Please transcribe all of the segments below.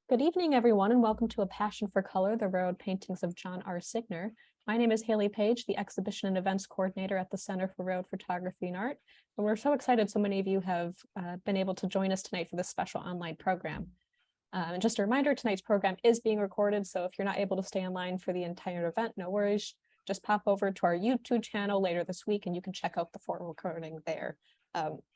Good evening, everyone, and welcome to A Passion for Color, the Railroad Paintings of John R. Signor. My name is Haley Page, the Exhibition and Events Coordinator at the Center for Railroad Photography and Art. And we're so excited so many of you have been able to join us tonight for this special online program. And just a reminder, tonight's program is being recorded, so if you're not able to stay online for the entire event, no worries. Just pop over to our YouTube channel later this week and you can check out the full recording there.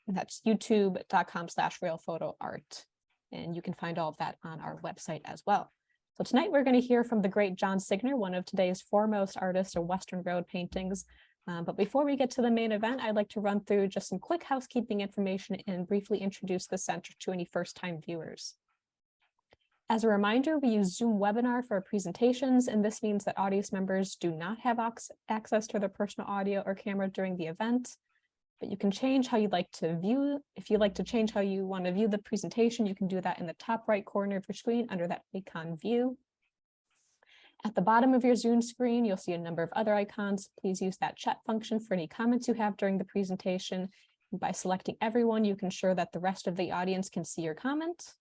That's youtube.com/railphotoart. And you can find all of that on our website as well. So tonight we're going to hear from the great John Signor, one of today's foremost artists of Western road paintings. But before we get to the main event, I'd like to run through just some quick housekeeping information and briefly introduce the center to any first-time viewers. As a reminder, we use Zoom webinar for our presentations, and this means that audience members do not have access to their personal audio or camera during the event. But you can change how you'd like to view. If you'd like to change how you want to view the presentation, you can do that in the top right corner of your screen under that icon view. At the bottom of your Zoom screen, you'll see a number of other icons. Please use that chat function for any comments you have during the presentation. And by selecting everyone, you can ensure that the rest of the audience can see your comment.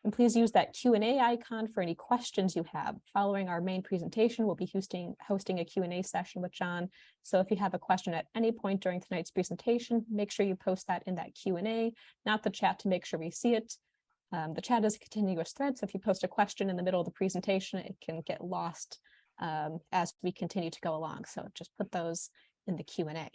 And please use that Q&A icon for any questions you have. Following our main presentation, we'll be hosting a Q&A session with John. So if you have a question at any point during tonight's presentation, make sure you post that in that Q&A, not the chat, to make sure we see it. The chat is a continuous thread, so if you post a question in the middle of the presentation, it can get lost as we continue to go along. So just put those in the Q&A.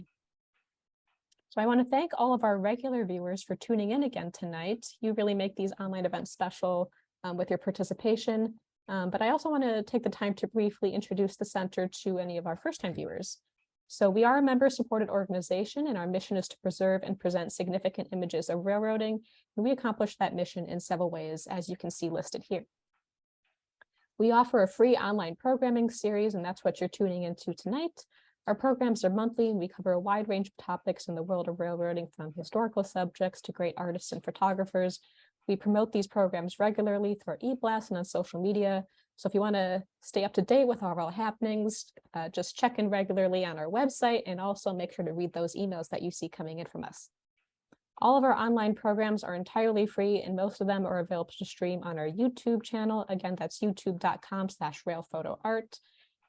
So I want to thank all of our regular viewers for tuning in again tonight. You really make these online events special with your participation. But I also want to take the time to briefly introduce the center to any of our first-time viewers. So we are a member-supported organization, and our mission is to preserve and present significant images of railroading. And we accomplish that mission in several ways, as you can see listed here. We offer a free online programming series, and that's what you're tuning into tonight. Our programs are monthly, and we cover a wide range of topics in the world of railroading, from historical subjects to great artists and photographers. We promote these programs regularly through our e-blasts and on social media. So if you want to stay up to date with all of our happenings, just check in regularly on our website, and also make sure to read those emails that you see coming in from us. All of our online programs are entirely free, and most of them are available to stream on our YouTube channel. Again, that's youtube.com/railphotoart.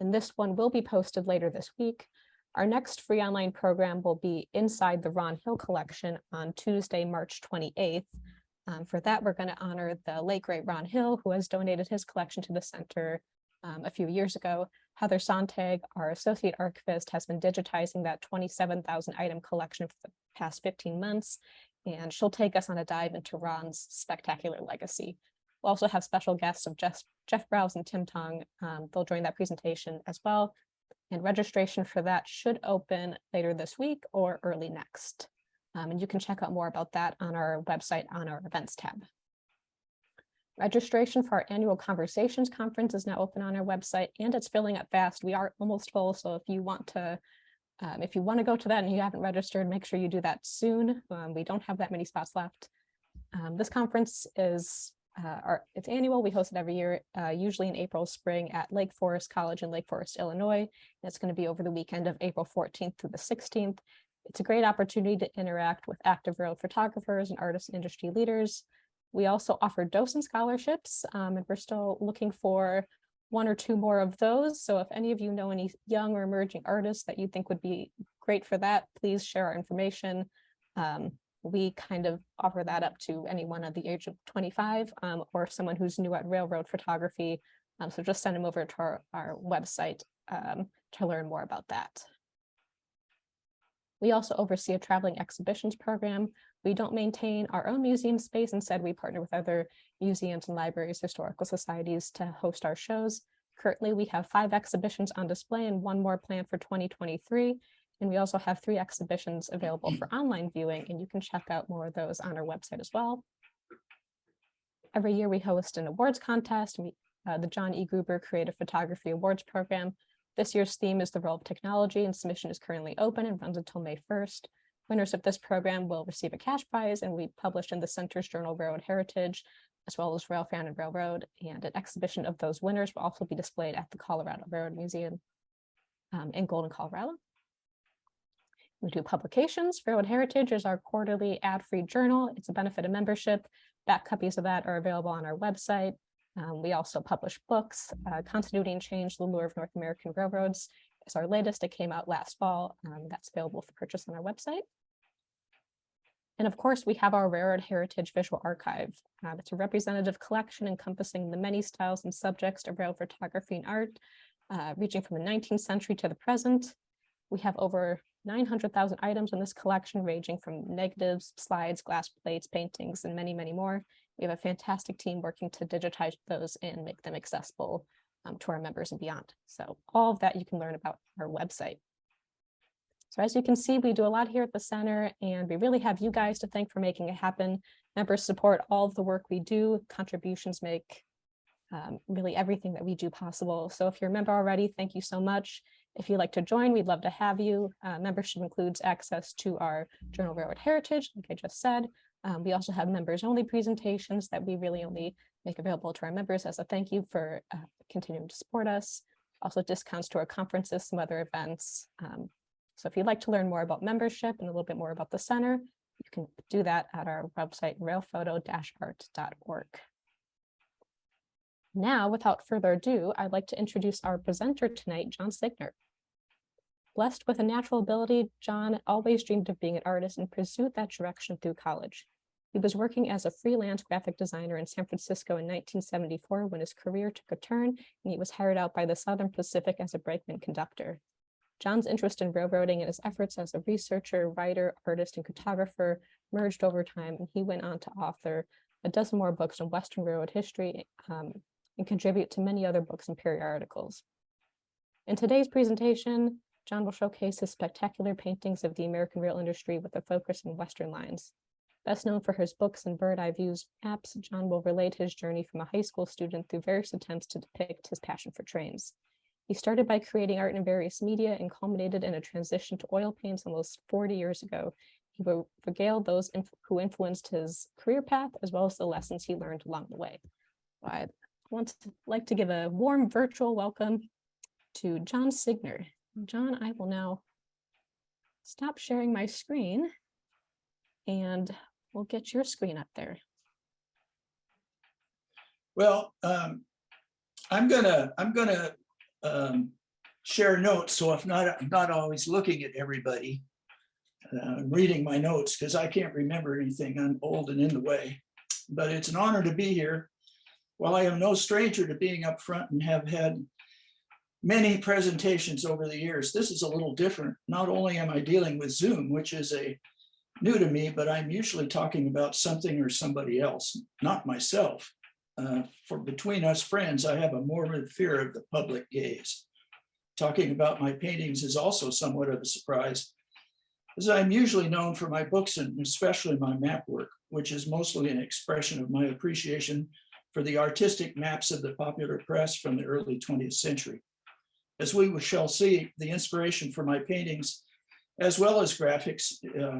And this one will be posted later this week. Our next free online program will be Inside the Ron Hill Collection on Tuesday, March 28th. For that, we're going to honor the late great Ron Hill, who has donated his collection to the center a few years ago. Heather Sontag, our associate archivist, has been digitizing that 27,000 item collection for the past 15 months, and she'll take us on a dive into Ron's spectacular legacy. We'll also have special guests of Jeff Browse and Tim Tong. They'll join that presentation as well. And registration for that should open later this week or early next. And you can check out more about that on our website on our events tab. Registration for our annual Conversations Conference is now open on our website, and it's filling up fast. We are almost full, so if you want to go to that and you haven't registered, make sure you do that soon. We don't have that many spots left. This conference is it's annual. We host it every year, usually in April, spring at Lake Forest College in Lake Forest, Illinois. And it's going to be over the weekend of April 14th through the 16th. It's a great opportunity to interact with active railroad photographers and artists and industry leaders. We also offer docent scholarships, and we're still looking for one or two more of those. So if any of you know any young or emerging artists that you think would be great for that, please share our information. We kind of offer that up to anyone at the age of 25 or someone who's new at railroad photography. So just send them over to our website to learn more about that. We also oversee a traveling exhibitions program. We don't maintain our own museum space. Instead, we partner with other museums and libraries, historical societies to host our shows. Currently, we have 5 exhibitions on display and 1 more planned for 2023. And we also have 3 exhibitions available for online viewing, and you can check out more of those on our website as well. Every year we host an awards contest, the John E. Gruber Creative Photography Awards Program. This year's theme is the role of technology, and submission is currently open and runs until May 1st. Winners of this program will receive a cash prize, and we publish in the Center's Journal Railroad Heritage, as well as Railfan and Railroad, and an exhibition of those winners will also be displayed at the Colorado Railroad Museum in Golden, Colorado. We do publications. Railroad Heritage is our quarterly ad-free journal. It's a benefit of membership. back copies of that are available on our website. We also publish books. Continuity and Change, The Lure of North American Railroads is our latest. It came out last fall. That's available for purchase on our website. And of course, we have our Railroad Heritage Visual Archive. It's a representative collection encompassing the many styles and subjects of rail photography and art, reaching from the 19th century to the present. We have over 900,000 items in this collection, ranging from negatives, slides, glass plates, paintings, and many, many more. We have a fantastic team working to digitize those and make them accessible to our members and beyond. So all of that you can learn about our website. So as you can see, we do a lot here at the center, and we really have you guys to thank for making it happen. Members support all of the work we do. Contributions make really everything that we do possible. So if you're a member already, thank you so much. If you'd like to join, we'd love to have you. Membership includes access to our Journal of Railroad Heritage, like I just said. We also have members-only presentations that we really only make available to our members as a thank you for continuing to support us. Also discounts to our conferences, some other events. So if you'd like to learn more about membership and a little bit more about the center, you can do that at our website, railphoto-art.org. Now, without further ado, I'd like to introduce our presenter tonight, John Signor. Blessed with a natural ability, John always dreamed of being an artist and pursued that direction through college. He was working as a freelance graphic designer in San Francisco in 1974 when his career took a turn and he was hired out by the Southern Pacific as a brakeman conductor. John's interest in railroading and his efforts as a researcher, writer, artist, and cartographer merged over time, and he went on to author a dozen more books on Western Railroad history and contribute to many other books and periodicals. In today's presentation, John will showcase his spectacular paintings of the American rail industry with a focus on Western lines. Best known for his books and bird-eye views maps, John will relate his journey from a high school student through various attempts to depict his passion for trains. He started by creating art in various media and culminated in a transition to oil paints almost 40 years ago. He will regale those who influenced his career path, as well as the lessons he learned along the way. I'd like to give a warm virtual welcome to John Signor. John, I will now stop sharing my screen and we'll get your screen up there. Well, I'm gonna share notes, so if not, I'm not always looking at everybody. I'm reading my notes because I can't remember anything. I'm old and in the way, but it's an honor to be here. While I am no stranger to being up front and have had many presentations over the years, this is a little different. Not only am I dealing with Zoom, which is new to me, but I'm usually talking about something or somebody else, not myself. For between us friends, I have a morbid fear of the public gaze. Talking about my paintings is also somewhat of a surprise, as I'm usually known for my books and especially my map work, which is mostly an expression of my appreciation for the artistic maps of the popular press from the early 20th century. As we shall see, the inspiration for my paintings, as well as graphics,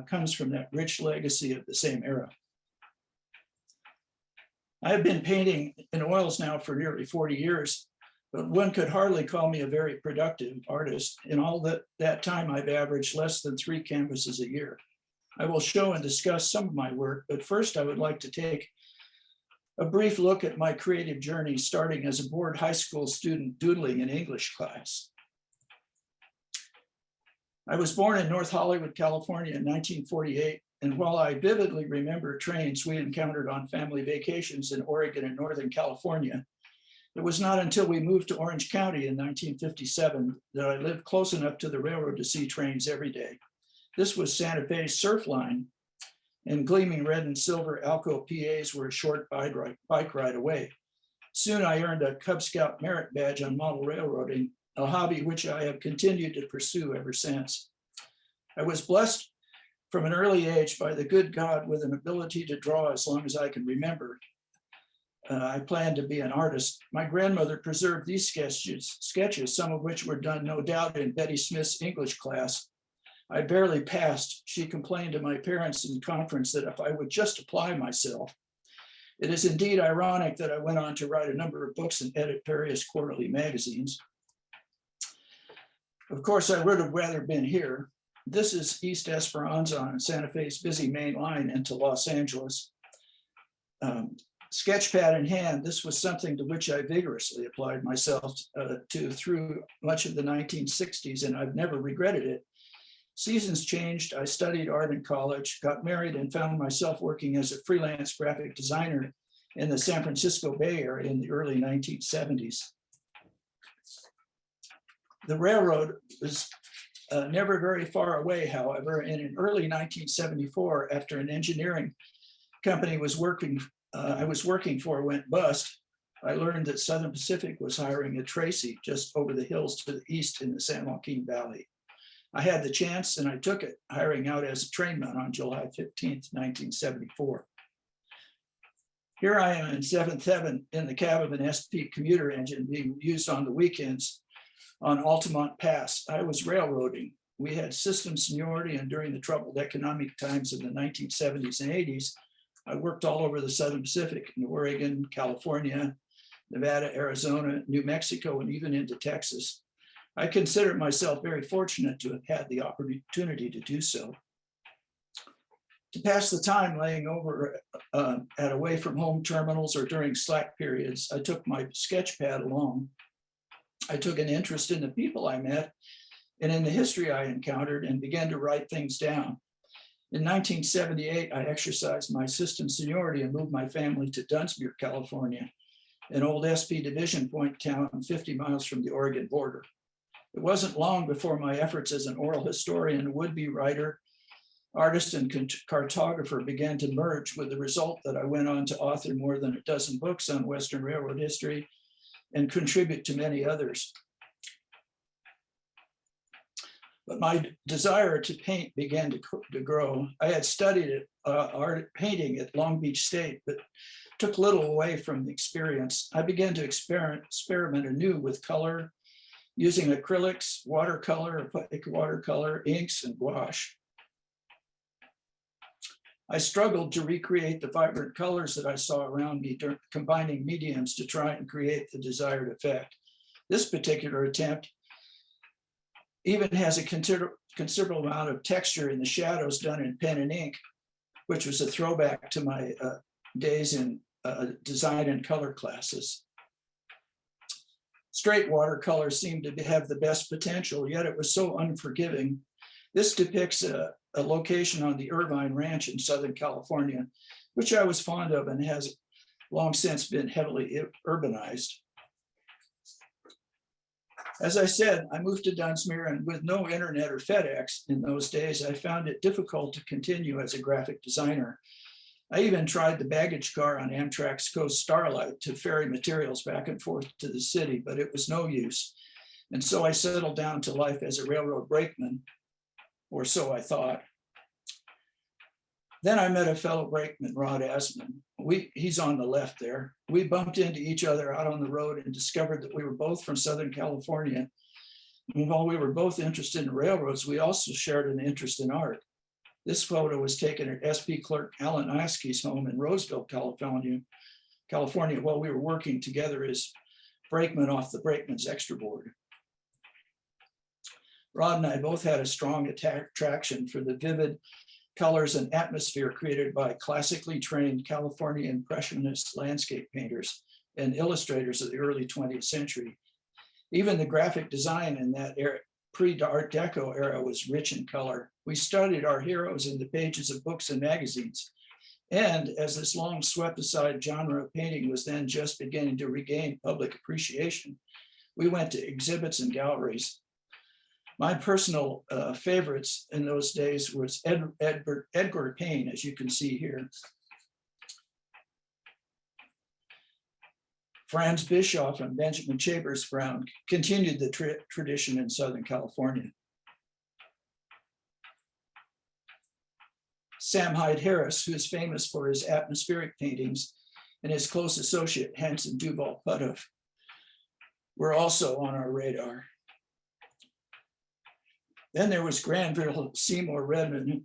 comes from that rich legacy of the same era. I have been painting in oils now for nearly 40 years, but one could hardly call me a very productive artist. In all that time, I've averaged less than 3 canvases a year. I will show and discuss some of my work, but first I would like to take a brief look at my creative journey, starting as a bored high school student doodling in English class. I was born in North Hollywood, California in 1948, and while I vividly remember trains we encountered on family vacations in Oregon and Northern California, it was not until we moved to Orange County in 1957 that I lived close enough to the railroad to see trains every day. This was Santa Fe's Surf Line, and gleaming red and silver Alco PAs were a short bike ride away. Soon I earned a Cub Scout merit badge on model railroading, a hobby which I have continued to pursue ever since. I was blessed from an early age by the good God with an ability to draw as long as I can remember. I planned to be an artist. My grandmother preserved these sketches, some of which were done no doubt in Betty Smith's English class. I barely passed. She complained to my parents in conference that if I would just apply myself. It is indeed ironic that I went on to write a number of books and edit various quarterly magazines. Of course, I would have rather been here. This is East Esperanza on Santa Fe's busy main line into Los Angeles. sketch pad in hand, this was something to which I vigorously applied myself to through much of the 1960s, and I've never regretted it. Seasons changed. I studied art in college, got married, and found myself working as a freelance graphic designer in the San Francisco Bay Area in the early 1970s. The railroad was never very far away, however, and in early 1974, after an engineering company I was working for went bust, I learned that Southern Pacific was hiring at Tracy, just over the hills to the east in the San Joaquin Valley. I had the chance and I took it, hiring out as a trainman on July 15th, 1974. Here I am in seventh heaven in the cab of an SP commuter engine being used on the weekends on Altamont Pass. I was railroading. We had system seniority, and during the troubled economic times of the 1970s and 80s, I worked all over the Southern Pacific, in Oregon, California, Nevada, Arizona, New Mexico, and even into Texas. I consider myself very fortunate to have had the opportunity to do so. To pass the time laying over at away from home terminals or during slack periods, I took my sketch pad along. I took an interest in the people I met and in the history I encountered and began to write things down. In 1978, I exercised my system seniority and moved my family to Dunsmuir, California, an old SP division point town 50 miles from the Oregon border. It wasn't long before my efforts as an oral historian, would-be writer, artist, and cartographer began to merge, with the result that I went on to author more than a dozen books on Western Railroad history and contribute to many others. But my desire to paint began to grow. I had studied art painting at Long Beach State, but took little away from the experience. I began to experiment anew with color, using acrylics, watercolor, opaque watercolor, inks, and gouache. I struggled to recreate the vibrant colors that I saw around me, combining mediums to try and create the desired effect. This particular attempt even has a considerable amount of texture in the shadows done in pen and ink, which was a throwback to my days in design and color classes. Straight watercolor seemed to have the best potential, yet it was so unforgiving. This depicts a location on the Irvine Ranch in Southern California, which I was fond of and has long since been heavily urbanized. As I said, I moved to Dunsmuir, and with no internet or FedEx in those days, I found it difficult to continue as a graphic designer. I even tried the baggage car on Amtrak's Coast Starlight to ferry materials back and forth to the city, but it was no use. And so I settled down to life as a railroad brakeman, or so I thought. Then I met a fellow brakeman, Rod Asman. He's on the left there. We bumped into each other out on the road and discovered that we were both from Southern California. And while we were both interested in railroads, we also shared an interest in art. This photo was taken at SP clerk Alan Oskey's home in Roseville, California, while we were working together as brakemen off the Brakeman's extra board. Rod and I both had a strong attraction for the vivid colors and atmosphere created by classically trained California Impressionist landscape painters and illustrators of the early 20th century. Even the graphic design in that era, pre-Art Deco era, was rich in color. We studied our heroes in the pages of books and magazines. And as this long swept aside genre of painting was then just beginning to regain public appreciation, we went to exhibits and galleries. My personal favorites in those days was Edgar Payne, as you can see here. Franz Bischoff and Benjamin Chambers Brown continued the tradition in Southern California. Sam Hyde Harris, who is famous for his atmospheric paintings, and his close associate, Hanson Duval Puthoff, were also on our radar. Then there was Granville Seymour Redmond,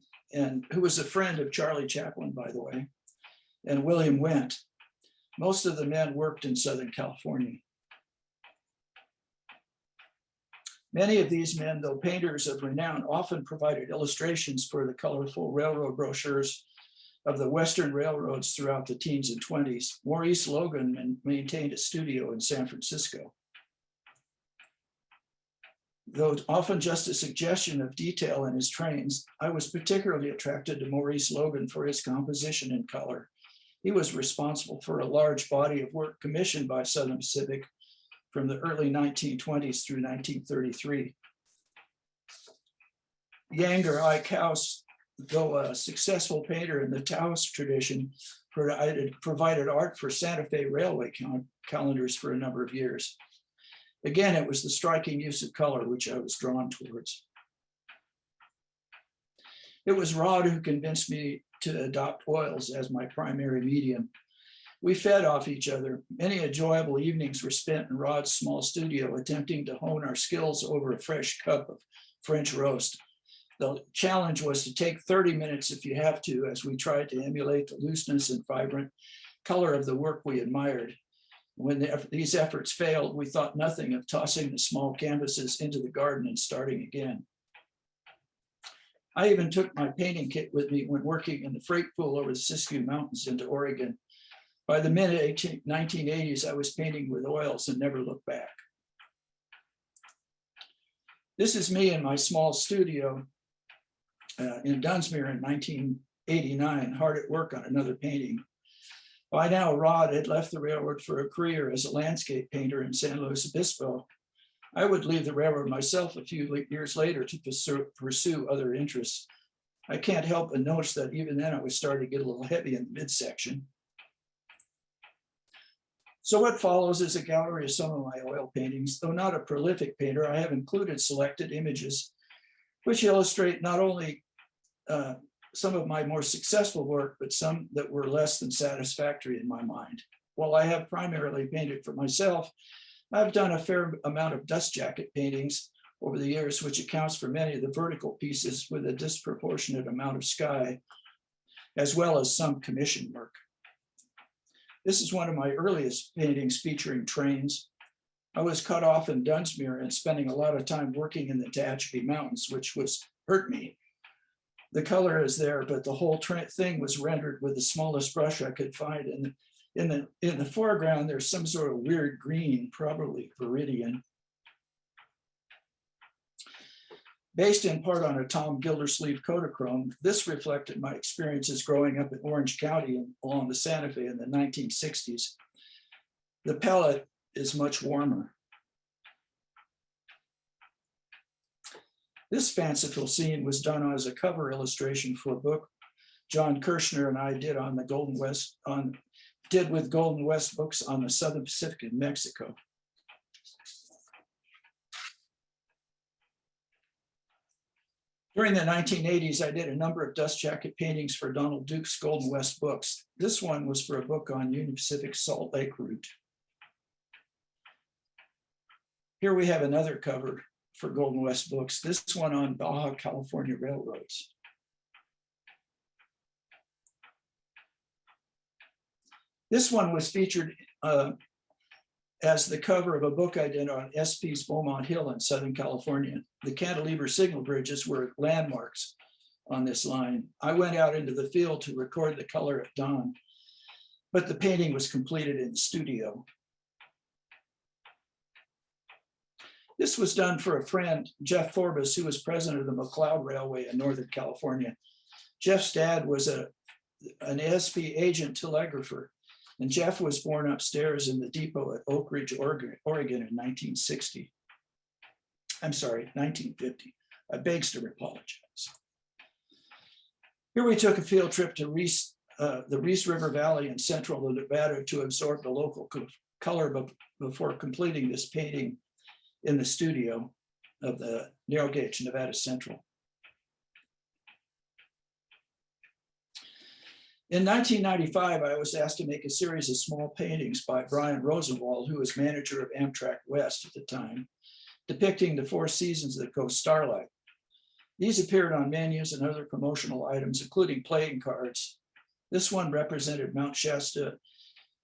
who was a friend of Charlie Chaplin, by the way, and William Wendt. Most of the men worked in Southern California. Many of these men, though painters of renown, often provided illustrations for the colorful railroad brochures of the Western railroads throughout the teens and 20s, Maurice Logan maintained a studio in San Francisco. Though often just a suggestion of detail in his trains, I was particularly attracted to Maurice Logan for his composition and color. He was responsible for a large body of work commissioned by Southern Pacific from the early 1920s through 1933. Yanger I. Kaus, though a successful painter in the Taoist tradition, provided art for Santa Fe Railway calendars for a number of years. Again, it was the striking use of color which I was drawn towards. It was Rod who convinced me to adopt oils as my primary medium. We fed off each other. Many enjoyable evenings were spent in Rod's small studio attempting to hone our skills over a fresh cup of French roast. The challenge was to take 30 minutes if you have to, as we tried to emulate the looseness and vibrant color of the work we admired. When these efforts failed, we thought nothing of tossing the small canvases into the garden and starting again. I even took my painting kit with me when working in the freight pool over the Siskiyou Mountains into Oregon. By the mid-1980s, I was painting with oils and never looked back. This is me in my small studio in Dunsmuir in 1989, hard at work on another painting. By now, Rod had left the railroad for a career as a landscape painter in San Luis Obispo. I would leave the railroad myself a few years later to pursue other interests. I can't help but notice that even then I was starting to get a little heavy in the midsection. So what follows is a gallery of some of my oil paintings. Though not a prolific painter, I have included selected images which illustrate not only some of my more successful work, but some that were less than satisfactory in my mind. While I have primarily painted for myself, I've done a fair amount of dust jacket paintings over the years, which accounts for many of the vertical pieces with a disproportionate amount of sky, as well as some commission work. This is one of my earliest paintings featuring trains. I was cut off in Dunsmuir and spending a lot of time working in the Tehachapi Mountains, which hurt me. The color is there, but the whole thing was rendered with the smallest brush I could find. And in the foreground, there's some sort of weird green, probably viridian. Based in part on a Tom Gildersleeve Kodachrome, this reflected my experiences growing up in Orange County and along the Santa Fe in the 1960s. The palette is much warmer. This fanciful scene was done as a cover illustration for a book John Kirshner and I did on the with Golden West books on the Southern Pacific in Mexico. During the 1980s, I did a number of dust jacket paintings for Donald Duke's Golden West books. This one was for a book on Union Pacific Salt Lake route. Here we have another cover for Golden West books, this one on Baja California railroads. This one was featured as the cover of a book I did on SP's Beaumont Hill in Southern California. The cantilever signal bridges were landmarks on this line. I went out into the field to record the color at dawn, but the painting was completed in the studio. This was done for a friend, Jeff Forbes, who was president of the McLeod Railway in Northern California. Jeff's dad was an SP agent telegrapher, and Jeff was born upstairs in the depot at Oak Ridge, Oregon in 1960. I'm sorry, 1950. I begs to apologize. Here we took a field trip to the Reese River Valley in central Nevada to absorb the local color before completing this painting in the studio of the narrow gauge Nevada Central. In 1995, I was asked to make a series of small paintings by Brian Rosenwald, who was manager of Amtrak West at the time, depicting the four seasons of the Coast Starlight. These appeared on menus and other promotional items, including playing cards. This one represented Mount Shasta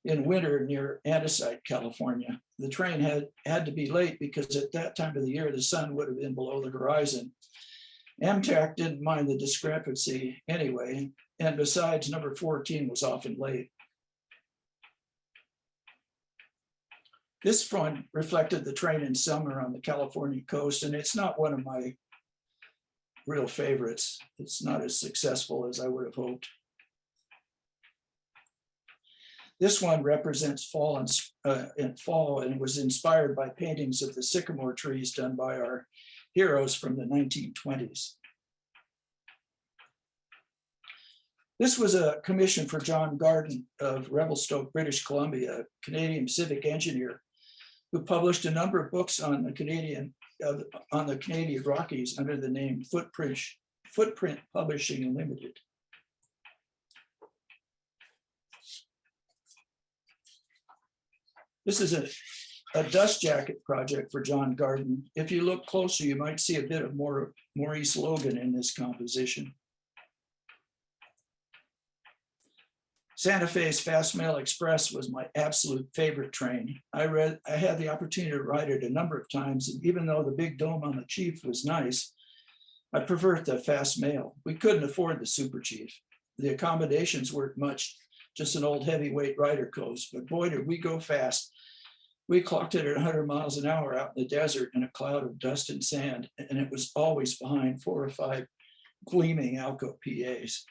in winter near Andesite, California. The train had to be late because at that time of the year, the sun would have been below the horizon. Amtrak didn't mind the discrepancy anyway, And besides, number 14 was often late. This front reflected the train in summer on the California coast, and it's not one of my real favorites. It's not as successful as I would have hoped. This one represents fall and was inspired by paintings of the sycamore trees done by our heroes from the 1920s. This was a commission for John Garden of Revelstoke, British Columbia, a Canadian civic engineer who published a number of books on the Canadian Rockies under the name Footprint Publishing Limited. This is a dust jacket project for John Garden. If you look closer, you might see a bit of Maurice Logan in this composition. Santa Fe's Fast Mail Express was my absolute favorite train. I had the opportunity to ride it a number of times, and even though the big dome on the Chief was nice, I preferred the Fast Mail. We couldn't afford the Super Chief. The accommodations weren't much, just an old heavyweight rider coach, but boy, did we go fast. We clocked it at 100 miles an hour out in the desert in a cloud of dust and sand, and it was always behind 4 or 5 gleaming Alco PAs.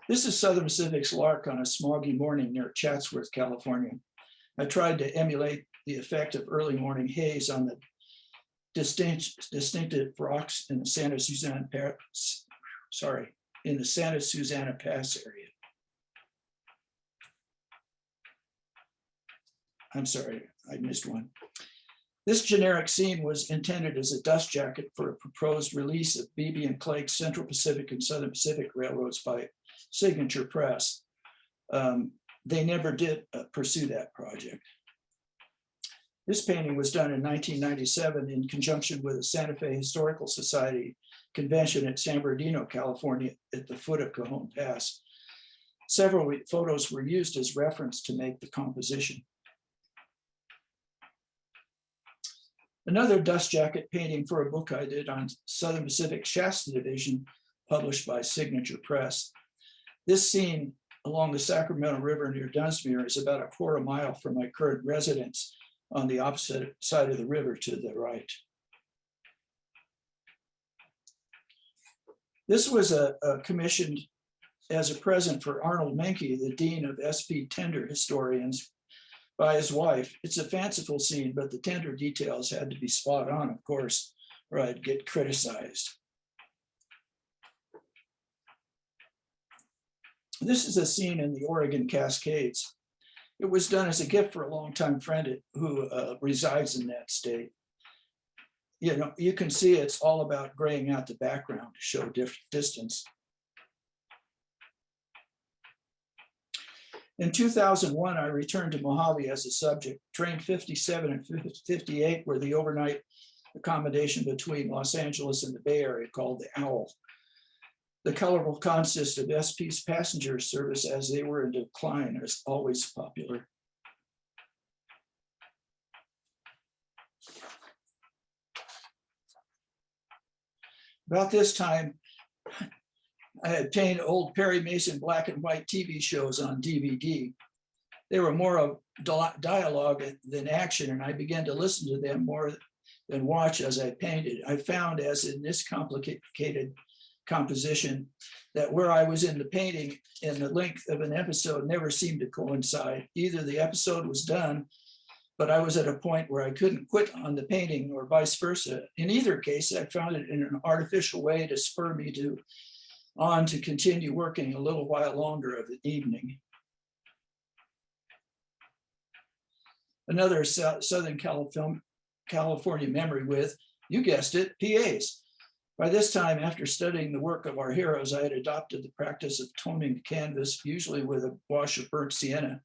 This is Southern Pacific's Lark on a smoggy morning near Chatsworth, California. I tried to emulate the effect of early morning haze on the distinctive rocks in the Santa Susana Pass area. I'm sorry, I missed one. This generic scene was intended as a dust jacket for a proposed release of Beebe and Clake's Central Pacific and Southern Pacific Railroads by Signature Press. They never did pursue that project. This painting was done in 1997 in conjunction with the Santa Fe Historical Society convention at San Bernardino, California, at the foot of Cajon Pass. Several photos were used as reference to make the composition. Another dust jacket painting for a book I did on Southern Pacific Shasta Division, published by Signature Press. This scene along the Sacramento River near Dunsmuir is about a quarter mile from my current residence on the opposite side of the river to the right. This was commissioned as a present for Arnold Menke, the Dean of SP Tender Historians, by his wife. It's a fanciful scene, but the tender details had to be spot on, of course, or I'd get criticized. This is a scene in the Oregon Cascades. It was done as a gift for a longtime friend who resides in that state. You know, you can see it's all about graying out the background to show distance. In 2001, I returned to Mojave as a subject. Train 57 and 58 were the overnight accommodation between Los Angeles and the Bay Area called the Owl. The colorful consist of SP's passenger service as they were in decline is always popular. About this time, I had obtained old Perry Mason black and white TV shows on DVD. They were more of dialogue than action, and I began to listen to them more than watch as I painted. I found, as in this complicated composition, that where I was in the painting and the length of an episode never seemed to coincide. Either the episode was done, but I was at a point where I couldn't quit on the painting, or vice versa. In either case, I found it in an artificial way to spur me to continue working a little while longer of the evening. Another Southern California memory with, you guessed it, PAs. By this time, after studying the work of our heroes, I had adopted the practice of toning the canvas, usually with a wash of burnt sienna,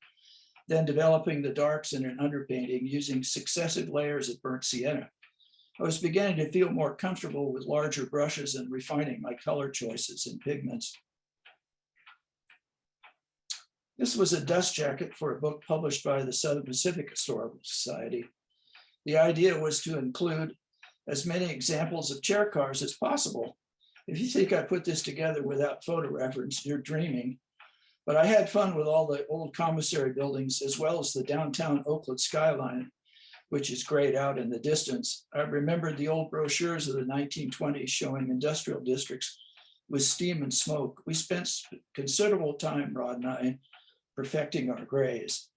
then developing the darks in an underpainting using successive layers of burnt sienna. I was beginning to feel more comfortable with larger brushes and refining my color choices and pigments. This was a dust jacket for a book published by the Southern Pacific Historical Society. The idea was to include as many examples of chair cars as possible. If you think I put this together without photo reference, you're dreaming. But I had fun with all the old commissary buildings as well as the downtown Oakland skyline, which is grayed out in the distance. I remembered the old brochures of the 1920s showing industrial districts with steam and smoke. We spent considerable time, Rod and I, perfecting our grays.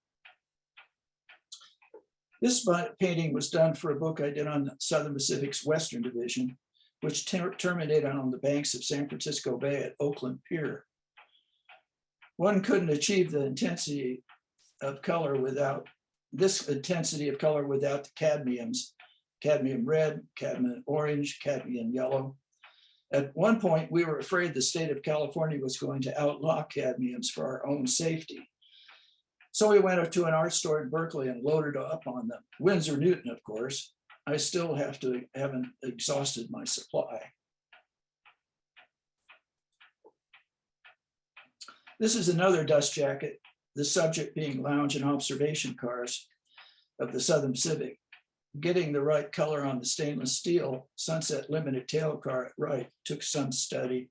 This painting was done for a book I did on Southern Pacific's Western Division, which terminated on the banks of San Francisco Bay at Oakland Pier. One couldn't achieve the intensity of color without the cadmiums, cadmium red, cadmium orange, cadmium yellow. At one point, we were afraid the state of California was going to outlaw cadmiums for our own safety. So we went up to an art store in Berkeley and loaded up on them. Winsor Newton, of course. I still haven't exhausted my supply. This is another dust jacket, the subject being lounge and observation cars of the Southern Pacific. Getting the right color on the stainless steel Sunset Limited tail car right took some study.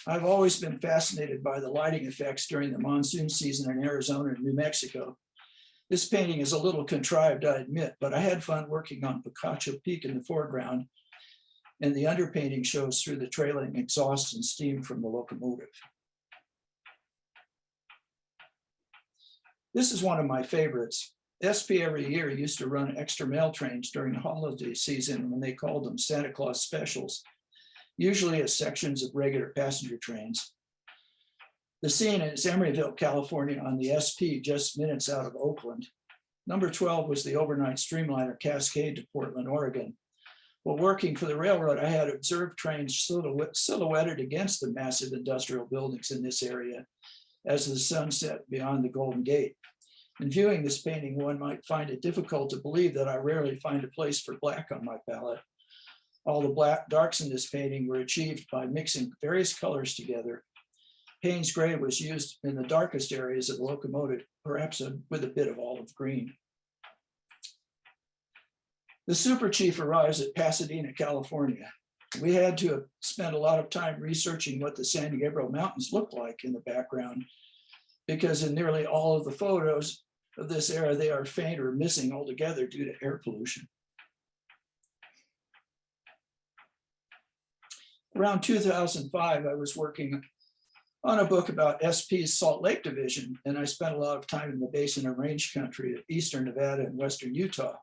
I've always been fascinated by the lighting effects during the monsoon season in Arizona and New Mexico. This painting is a little contrived, I admit, but I had fun working on Picacho Peak in the foreground, and the underpainting shows through the trailing exhaust and steam from the locomotive. This is one of my favorites. SP every year used to run extra mail trains during the holiday season when they called them Santa Claus specials, usually as sections of regular passenger trains. The scene is Emeryville, California on the SP just minutes out of Oakland. Number 12 was the overnight streamliner Cascade to Portland, Oregon. While working for the railroad, I had observed trains silhouetted against the massive industrial buildings in this area as the sun set beyond the Golden Gate. In viewing this painting, one might find it difficult to believe that I rarely find a place for black on my palette. All the black darks in this painting were achieved by mixing various colors together. Payne's gray was used in the darkest areas of the locomotive, perhaps with a bit of olive green. The super chief arrives at Pasadena, California. We had to have spent a lot of time researching what the San Gabriel Mountains look like in the background, because in nearly all of the photos of this era, they are faint or missing altogether due to air pollution. Around 2005, I was working on a book about SP's Salt Lake Division, and I spent a lot of time in the Basin and Range country of eastern Nevada and western Utah.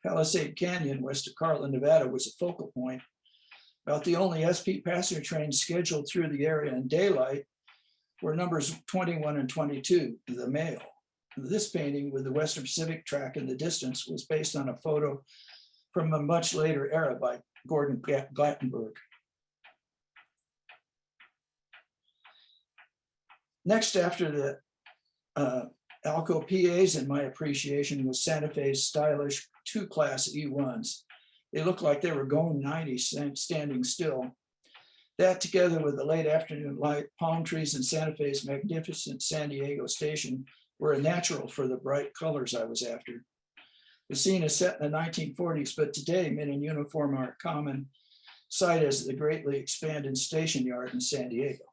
Palisade Canyon, west of Carlin, Nevada, was a focal point. About the only SP passenger trains scheduled through the area in daylight were numbers 21 and 22, the mail. This painting with the Western Pacific track in the distance was based on a photo from a much later era by Gordon Glattenberg. Next, after the Alco PAs, in my appreciation, was Santa Fe's stylish two-class E1s. They looked like they were going 90 standing still. That, together with the late afternoon light, palm trees, and Santa Fe's magnificent San Diego station, were a natural for the bright colors I was after. The scene is set in the 1940s, but today men in uniform are a common sight as the greatly expanded station yard in San Diego.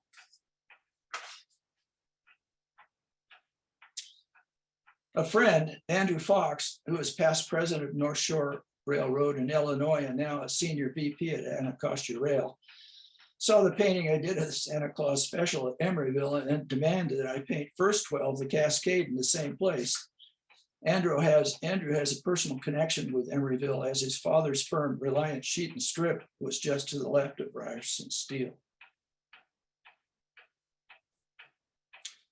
A friend, Andrew Fox, who is past president of North Shore Railroad in Illinois and now a senior VP at Anacostia Rail, saw the painting I did of the Santa Claus special at Emeryville and demanded that I paint first 12 the Cascade in the same place. Andrew has a personal connection with Emeryville, as his father's firm, Reliant Sheet and Strip, was just to the left of Ryerson Steel.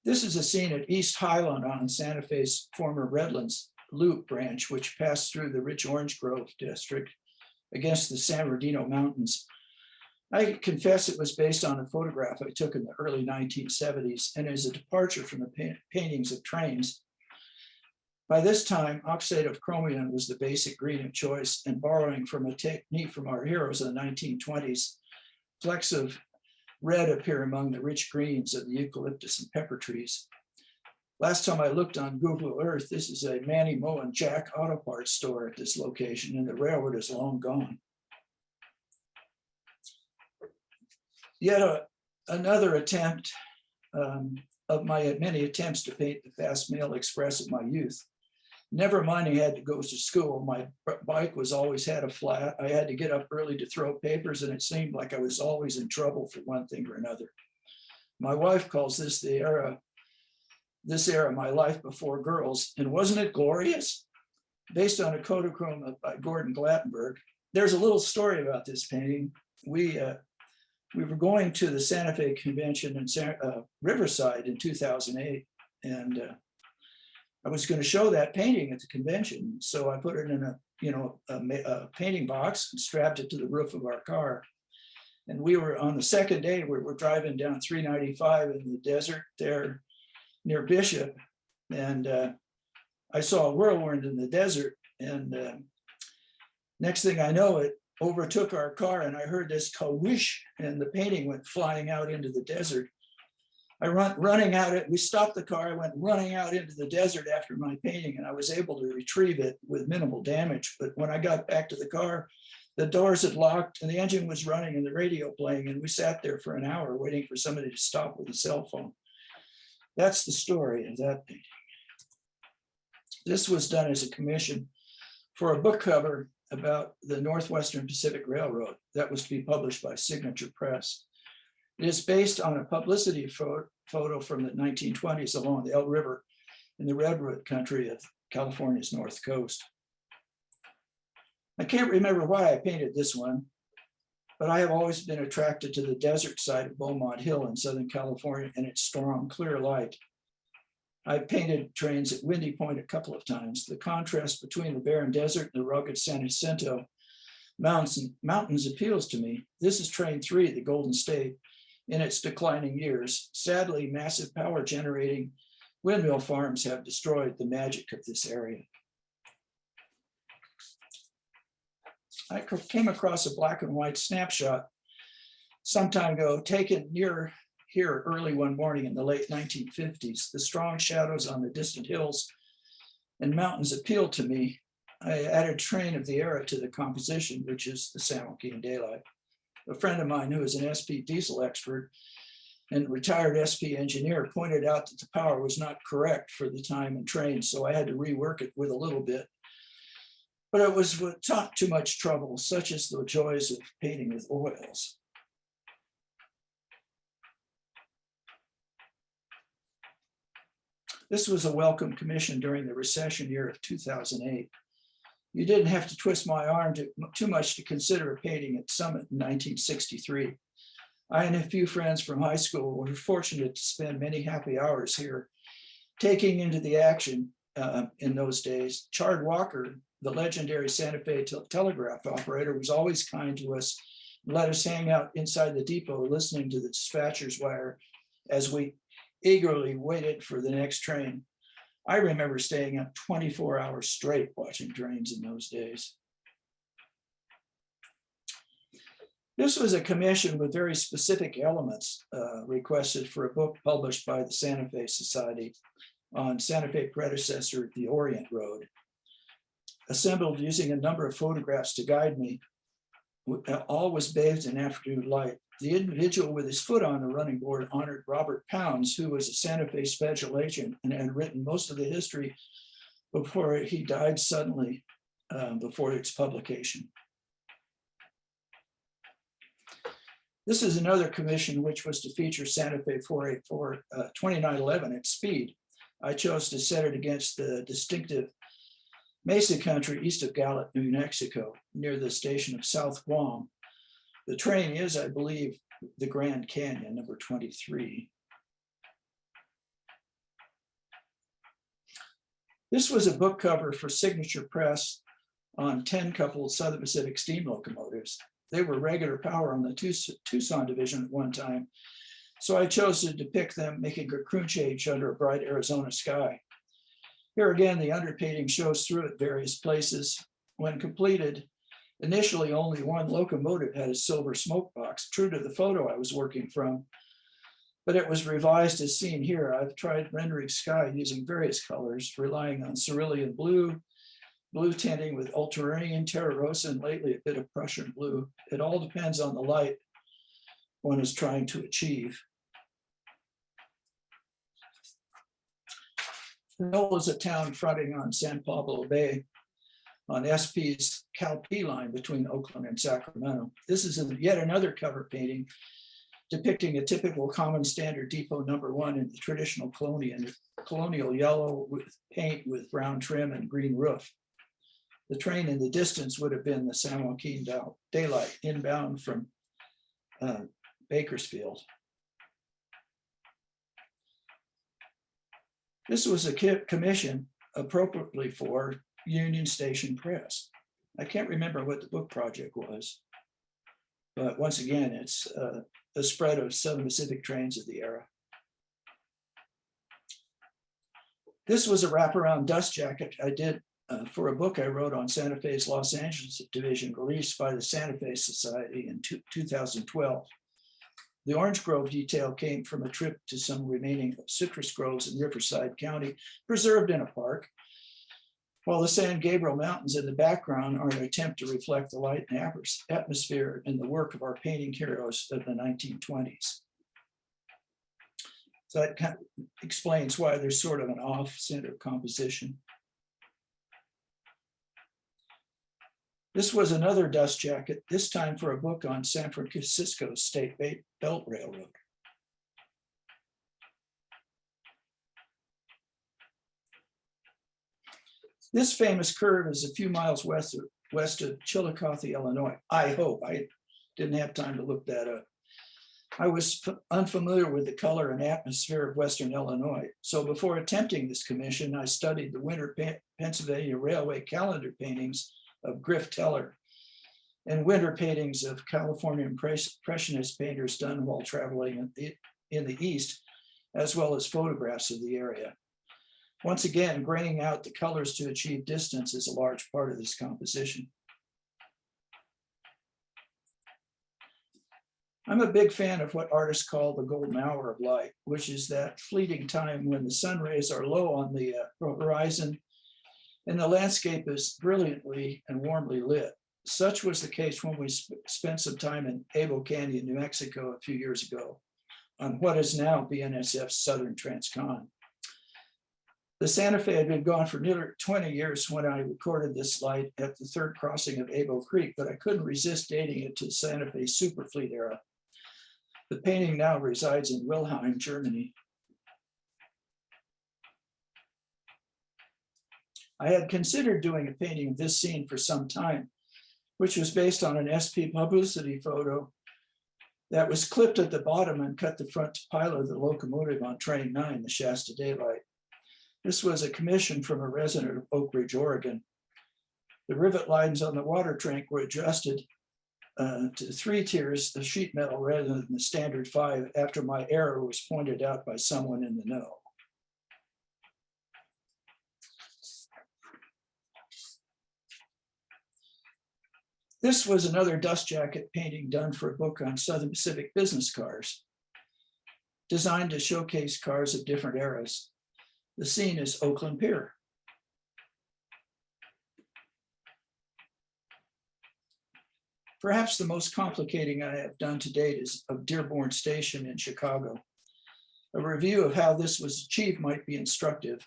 This is a scene at East Highland on Santa Fe's former Redlands Loop branch, which passed through the rich orange grove district against the San Bernardino Mountains. I confess it was based on a photograph I took in the early 1970s and is a departure from the paintings of trains. By this time, oxide of chromium was the basic green of choice, and borrowing from a technique from our heroes in the 1920s, flecks of red appear among the rich greens of the eucalyptus and pepper trees. Last time I looked on Google Earth, this is a Manny Moe and Jack Auto Parts store at this location, and the railroad is long gone. Yet another attempt of my many attempts to paint the fast mail express of my youth. Never mind, I had to go to school. My bike was always had a flat. I had to get up early to throw papers, and it seemed like I was always in trouble for one thing or another. My wife calls this era my life before girls. And wasn't it glorious? Based on a Kodachrome by Gordon Glattenberg. There's a little story about this painting. We were going to the Santa Fe convention in Riverside in 2008, and I was going to show that painting at the convention. So I put it in a painting box and strapped it to the roof of our car. And we were on the second day, we were driving down 395 in the desert there near Bishop. And I saw a whirlwind in the desert. And next thing I know, it overtook our car, and I heard this kawish, and the painting went flying out into the desert. I running out it. We stopped the car. I went running out into the desert after my painting, and I was able to retrieve it with minimal damage. But when I got back to the car, the doors had locked and the engine was running and the radio playing, and we sat there for an hour waiting for somebody to stop with a cell phone. That's the story of that painting. This was done as a commission for a book cover about the Northwestern Pacific Railroad that was to be published by Signature Press. It is based on a publicity photo from the 1920s along the Elk River in the redwood country of California's north coast. I can't remember why I painted this one, but I have always been attracted to the desert side of Beaumont Hill in Southern California and its strong, clear light. I painted trains at Windy Point a couple of times. The contrast between the barren desert and the rugged San Jacinto mountains appeals to me. This is train 3, the Golden State, in its declining years. Sadly, massive power generating windmill farms have destroyed the magic of this area. I came across a black and white snapshot some time ago, taken near here early one morning in the late 1950s. The strong shadows on the distant hills and mountains appealed to me. I added train of the era to the composition, which is the San Joaquin Daylight. A friend of mine who is an SP diesel expert and retired SP engineer pointed out that the power was not correct for the time and train, so I had to rework it with a little bit. But it was not too much trouble, such as the joys of painting with oils. This was a welcome commission during the recession year of 2008. You didn't have to twist my arm too much to consider a painting at Summit in 1963. I and a few friends from high school were fortunate to spend many happy hours here, taking into the action in those days. Chard Walker, the legendary Santa Fe telegraph operator, was always kind to us and let us hang out inside the depot listening to the dispatcher's wire as we eagerly waited for the next train. I remember staying up 24 hours straight watching trains in those days. This was a commission with very specific elements requested for a book published by the Santa Fe Society on Santa Fe predecessor, the Orient Road. Assembled using a number of photographs to guide me, all was bathed in afternoon light. The individual with his foot on the running board honored Robert Pounds, who was a Santa Fe special agent and had written most of the history before he died suddenly before its publication. This is another commission which was to feature Santa Fe 484 2911 at speed. I chose to set it against the distinctive Mesa country east of Gallup, New Mexico, near the station of South Guam. The train is, I believe, the Grand Canyon, number 23. This was a book cover for Signature Press on 10 coupled Southern Pacific steam locomotives. They were regular power on the Tucson division at one time, so I chose to depict them making a crew change under a bright Arizona sky. Here again, the underpainting shows through at various places. When completed, initially only one locomotive had a silver smoke box, true to the photo I was working from. but it was revised as seen here. I've tried rendering sky using various colors, relying on cerulean blue, blue tinting with ultramarine, terra rosa, and lately a bit of Prussian blue. It all depends on the light one is trying to achieve. Knoll is a town fronting on San Pablo Bay on SP's Cal-P line between Oakland and Sacramento. This is yet another cover painting depicting a typical common standard depot #1 in the traditional colonial yellow with paint with brown trim and green roof. The train in the distance would have been the San Joaquin Daylight inbound from Bakersfield. This was a commission appropriately for Union Station Press. I can't remember what the book project was, but once again, it's a spread of Southern Pacific trains of the era. This was a wraparound dust jacket I did for a book I wrote on Santa Fe's Los Angeles division, released by the Santa Fe Society in 2012. The orange grove detail came from a trip to some remaining citrus groves in Riverside County, preserved in a park, while the San Gabriel Mountains in the background are an attempt to reflect the light and atmosphere in the work of our painting heroes of the 1920s. So that kind of explains why there's sort of an off-center composition. This was another dust jacket, this time for a book on San Francisco State Belt Railroad. This famous curve is a few miles west of Chillicothe, Illinois. I hope. I didn't have time to look that up. I was unfamiliar with the color and atmosphere of Western Illinois. So before attempting this commission, I studied the winter Pennsylvania Railway calendar paintings of Griff Teller and winter paintings of California Impressionist painters done while traveling in the East, as well as photographs of the area. Once again, graying out the colors to achieve distance is a large part of this composition. I'm a big fan of what artists call the golden hour of light, which is that fleeting time when the sun rays are low on the horizon and the landscape is brilliantly and warmly lit. Such was the case when we spent some time in Abo Canyon, New Mexico a few years ago on what is now BNSF's Southern Transcon. The Santa Fe had been gone for nearly 20 years when I recorded this light at the third crossing of Abo Creek, but I couldn't resist dating it to Santa Fe Superfleet era. The painting now resides in Wilhelm, Germany. I had considered doing a painting of this scene for some time, which was based on an SP publicity photo that was clipped at the bottom and cut the front to pilot the locomotive on Train 9, the Shasta Daylight. This was a commission from a resident of Oak Ridge, Oregon. The rivet lines on the water tank were adjusted to 3 tiers of sheet metal rather than the standard 5 after my error was pointed out by someone in the know. This was another dust jacket painting done for a book on Southern Pacific business cars, designed to showcase cars of different eras. The scene is Oakland Pier. Perhaps the most complicating I have done to date is of Dearborn Station in Chicago. A review of how this was achieved might be instructive.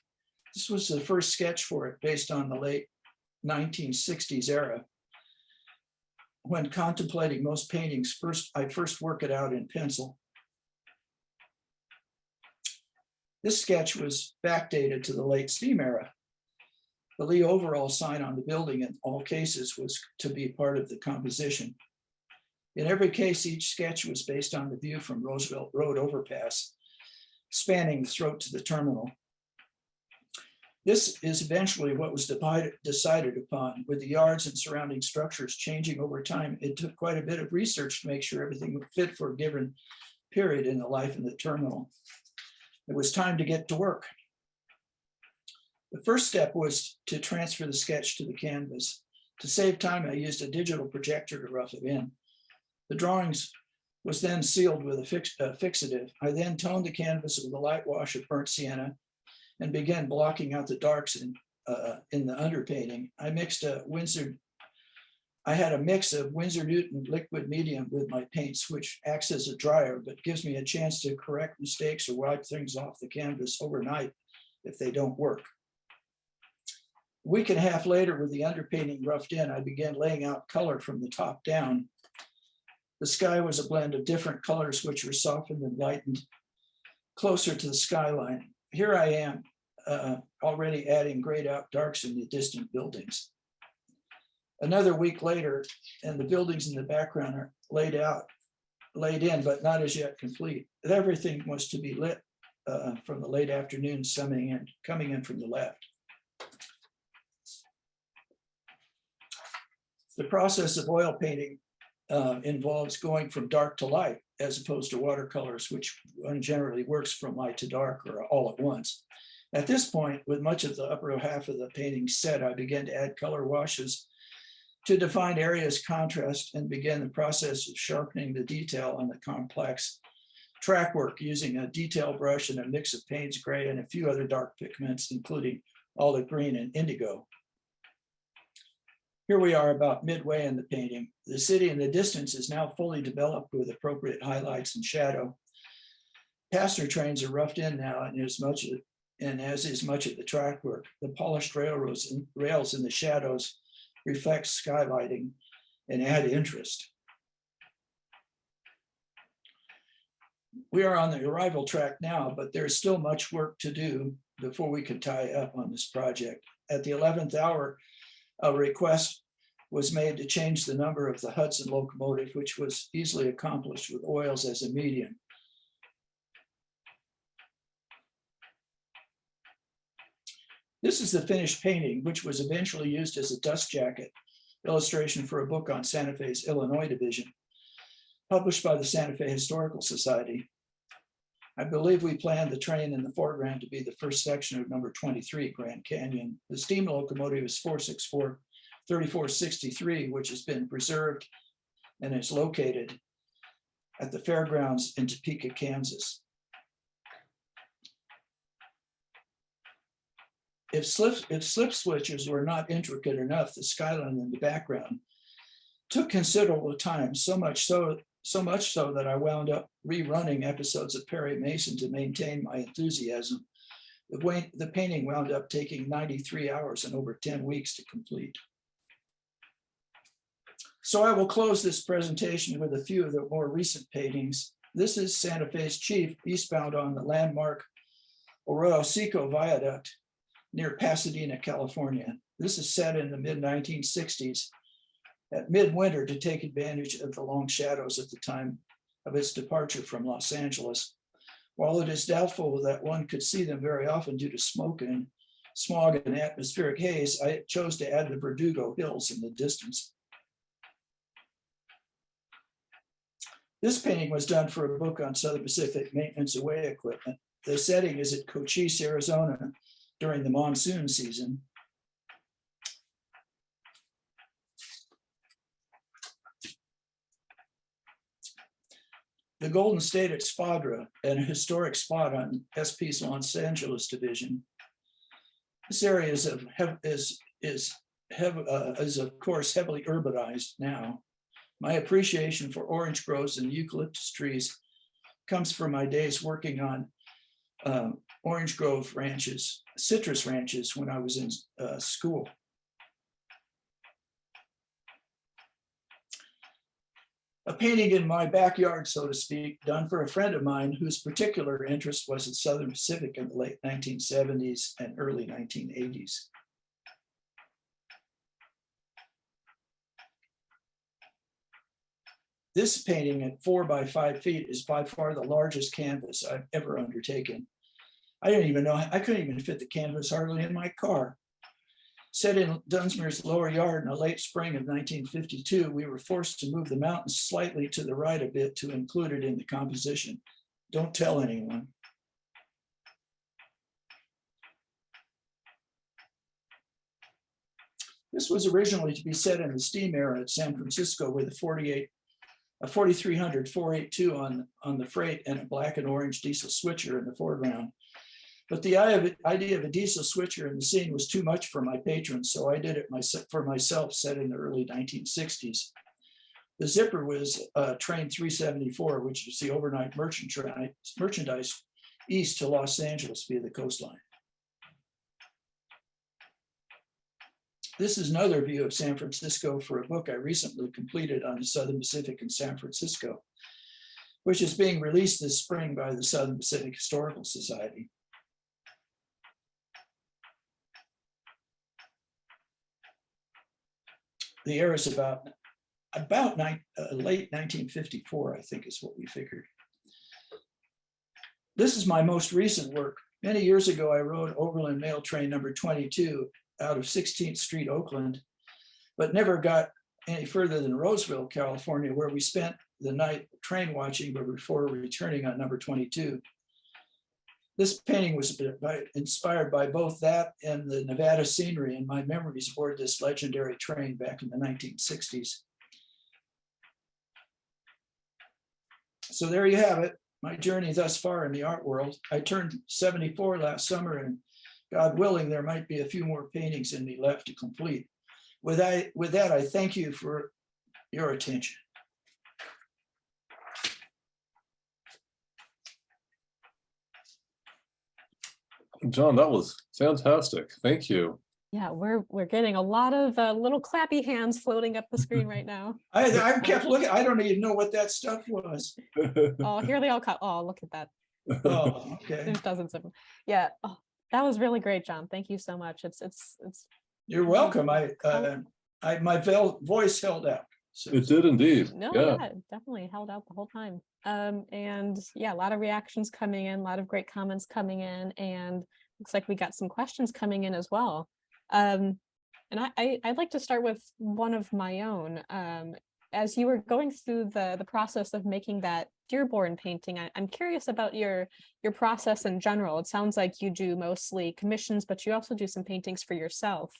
This was the first sketch for it based on the late 1960s era. When contemplating most paintings, I first work it out in pencil. This sketch was backdated to the late steam era. The Lee overall sign on the building in all cases was to be part of the composition. In every case, each sketch was based on the view from Roosevelt Road overpass, spanning the throat to the terminal. This is eventually what was decided upon. With the yards and surrounding structures changing over time, it took quite a bit of research to make sure everything would fit for a given period in the life of the terminal. It was time to get to work. The first step was to transfer the sketch to the canvas. To save time, I used a digital projector to rough it in. The drawings was then sealed with a fixative. I then toned the canvas with a light wash of burnt sienna and began blocking out the darks in the underpainting. I had a mix of Winsor Newton liquid medium with my paints, which acts as a dryer, but gives me a chance to correct mistakes or wipe things off the canvas overnight if they don't work. A week and a half later, with the underpainting roughed in, I began laying out color from the top down. The sky was a blend of different colors, which were softened and lightened closer to the skyline. Here I am, already adding grayed out darks in the distant buildings. Another week later, and the buildings in the background are laid in, but not as yet complete. Everything was to be lit from the late afternoon, coming in from the left. The process of oil painting involves going from dark to light, as opposed to watercolors, which one generally works from light to dark or all at once. At this point, with much of the upper half of the painting set, I began to add color washes to define areas contrast and begin the process of sharpening the detail on the complex track work using a detail brush and a mix of Payne's gray and a few other dark pigments, including olive green and indigo. Here we are about midway in the painting. The city in the distance is now fully developed with appropriate highlights and shadow. Passenger trains are roughed in now, and as is much of the track work. The polished rails in the shadows reflect skylighting and add interest. We are on the arrival track now, but there's still much work to do before we can tie up on this project. At the 11th hour, a request was made to change the number of the Hudson locomotive, which was easily accomplished with oils as a medium. This is the finished painting, which was eventually used as a dust jacket illustration for a book on Santa Fe's Illinois division, published by the Santa Fe Historical Society. I believe we planned the train in the foreground to be the first section of number 23, Grand Canyon. The steam locomotive is 3463, which has been preserved and is located at the fairgrounds in Topeka, Kansas. If slip switches were not intricate enough, the skyline in the background took considerable time, so much so that I wound up rerunning episodes of Perry Mason to maintain my enthusiasm. The painting wound up taking 93 hours and over 10 weeks to complete. So I will close this presentation with a few of the more recent paintings. This is Santa Fe's Chief eastbound on the landmark Arroyo Seco Viaduct near Pasadena, California. This is set in the mid-1960s at midwinter to take advantage of the long shadows at the time of its departure from Los Angeles. While it is doubtful that one could see them very often due to smog and atmospheric haze, I chose to add the Verdugo Hills in the distance. This painting was done for a book on Southern Pacific maintenance away equipment. The setting is at Cochise, Arizona, during the monsoon season. The Golden State at Spadra, an historic spot on SP's Los Angeles division. This area is of course heavily urbanized now. My appreciation for orange groves and eucalyptus trees comes from my days working on orange grove ranches, citrus ranches when I was in school. A painting in my backyard, so to speak, done for a friend of mine whose particular interest was in Southern Pacific in the late 1970s and early 1980s. This painting at 4 by 5 feet is by far the largest canvas I've ever undertaken. I couldn't even fit the canvas hardly in my car. Set in Dunsmuir's lower yard in the late spring of 1952, we were forced to move the mountains slightly to the right a bit to include it in the composition. Don't tell anyone. This was originally to be set in the steam era at San Francisco, where the 48 a 4300 482 on the freight and a black and orange diesel switcher in the foreground. But the idea of a diesel switcher in the scene was too much for my patrons, so I did it for myself set in the early 1960s. The zipper was train 374, which is the overnight merchandise east to Los Angeles via the coastline. This is another view of San Francisco for a book I recently completed on the Southern Pacific and San Francisco, which is being released this spring by the Southern Pacific Historical Society. The year is about late 1954, I think is what we figured. This is my most recent work. Many years ago, I rode Overland Mail Train number 22 out of 16th Street, Oakland, but never got any further than Roseville, California, where we spent the night train watching before returning on number 22. This painting was inspired by both that and the Nevada scenery and my memories aboard this legendary train back in the 1960s. So there you have it, my journey thus far in the art world. I turned 74 last summer, and God willing, there might be a few more paintings in me left to complete. With that, I thank you for your attention. John, that was fantastic. Thank you. Yeah, we're getting a lot of little clappy hands floating up the screen right now. I kept looking. I don't even know what that stuff was. Oh, here they all come. Oh, look at that. Oh, okay. There's dozens of them. Yeah. Oh, that was really great, John. Thank you so much. It's. You're welcome. My voice held out. So. It did indeed. No, yeah, it definitely held out the whole time. And yeah, a lot of reactions coming in, a lot of great comments coming in, and looks like we got some questions coming in as well. And I'd like to start with one of my own. As you were going through the process of making that Dearborn painting, I'm curious about your process in general. It sounds like you do mostly commissions, but you also do some paintings for yourself.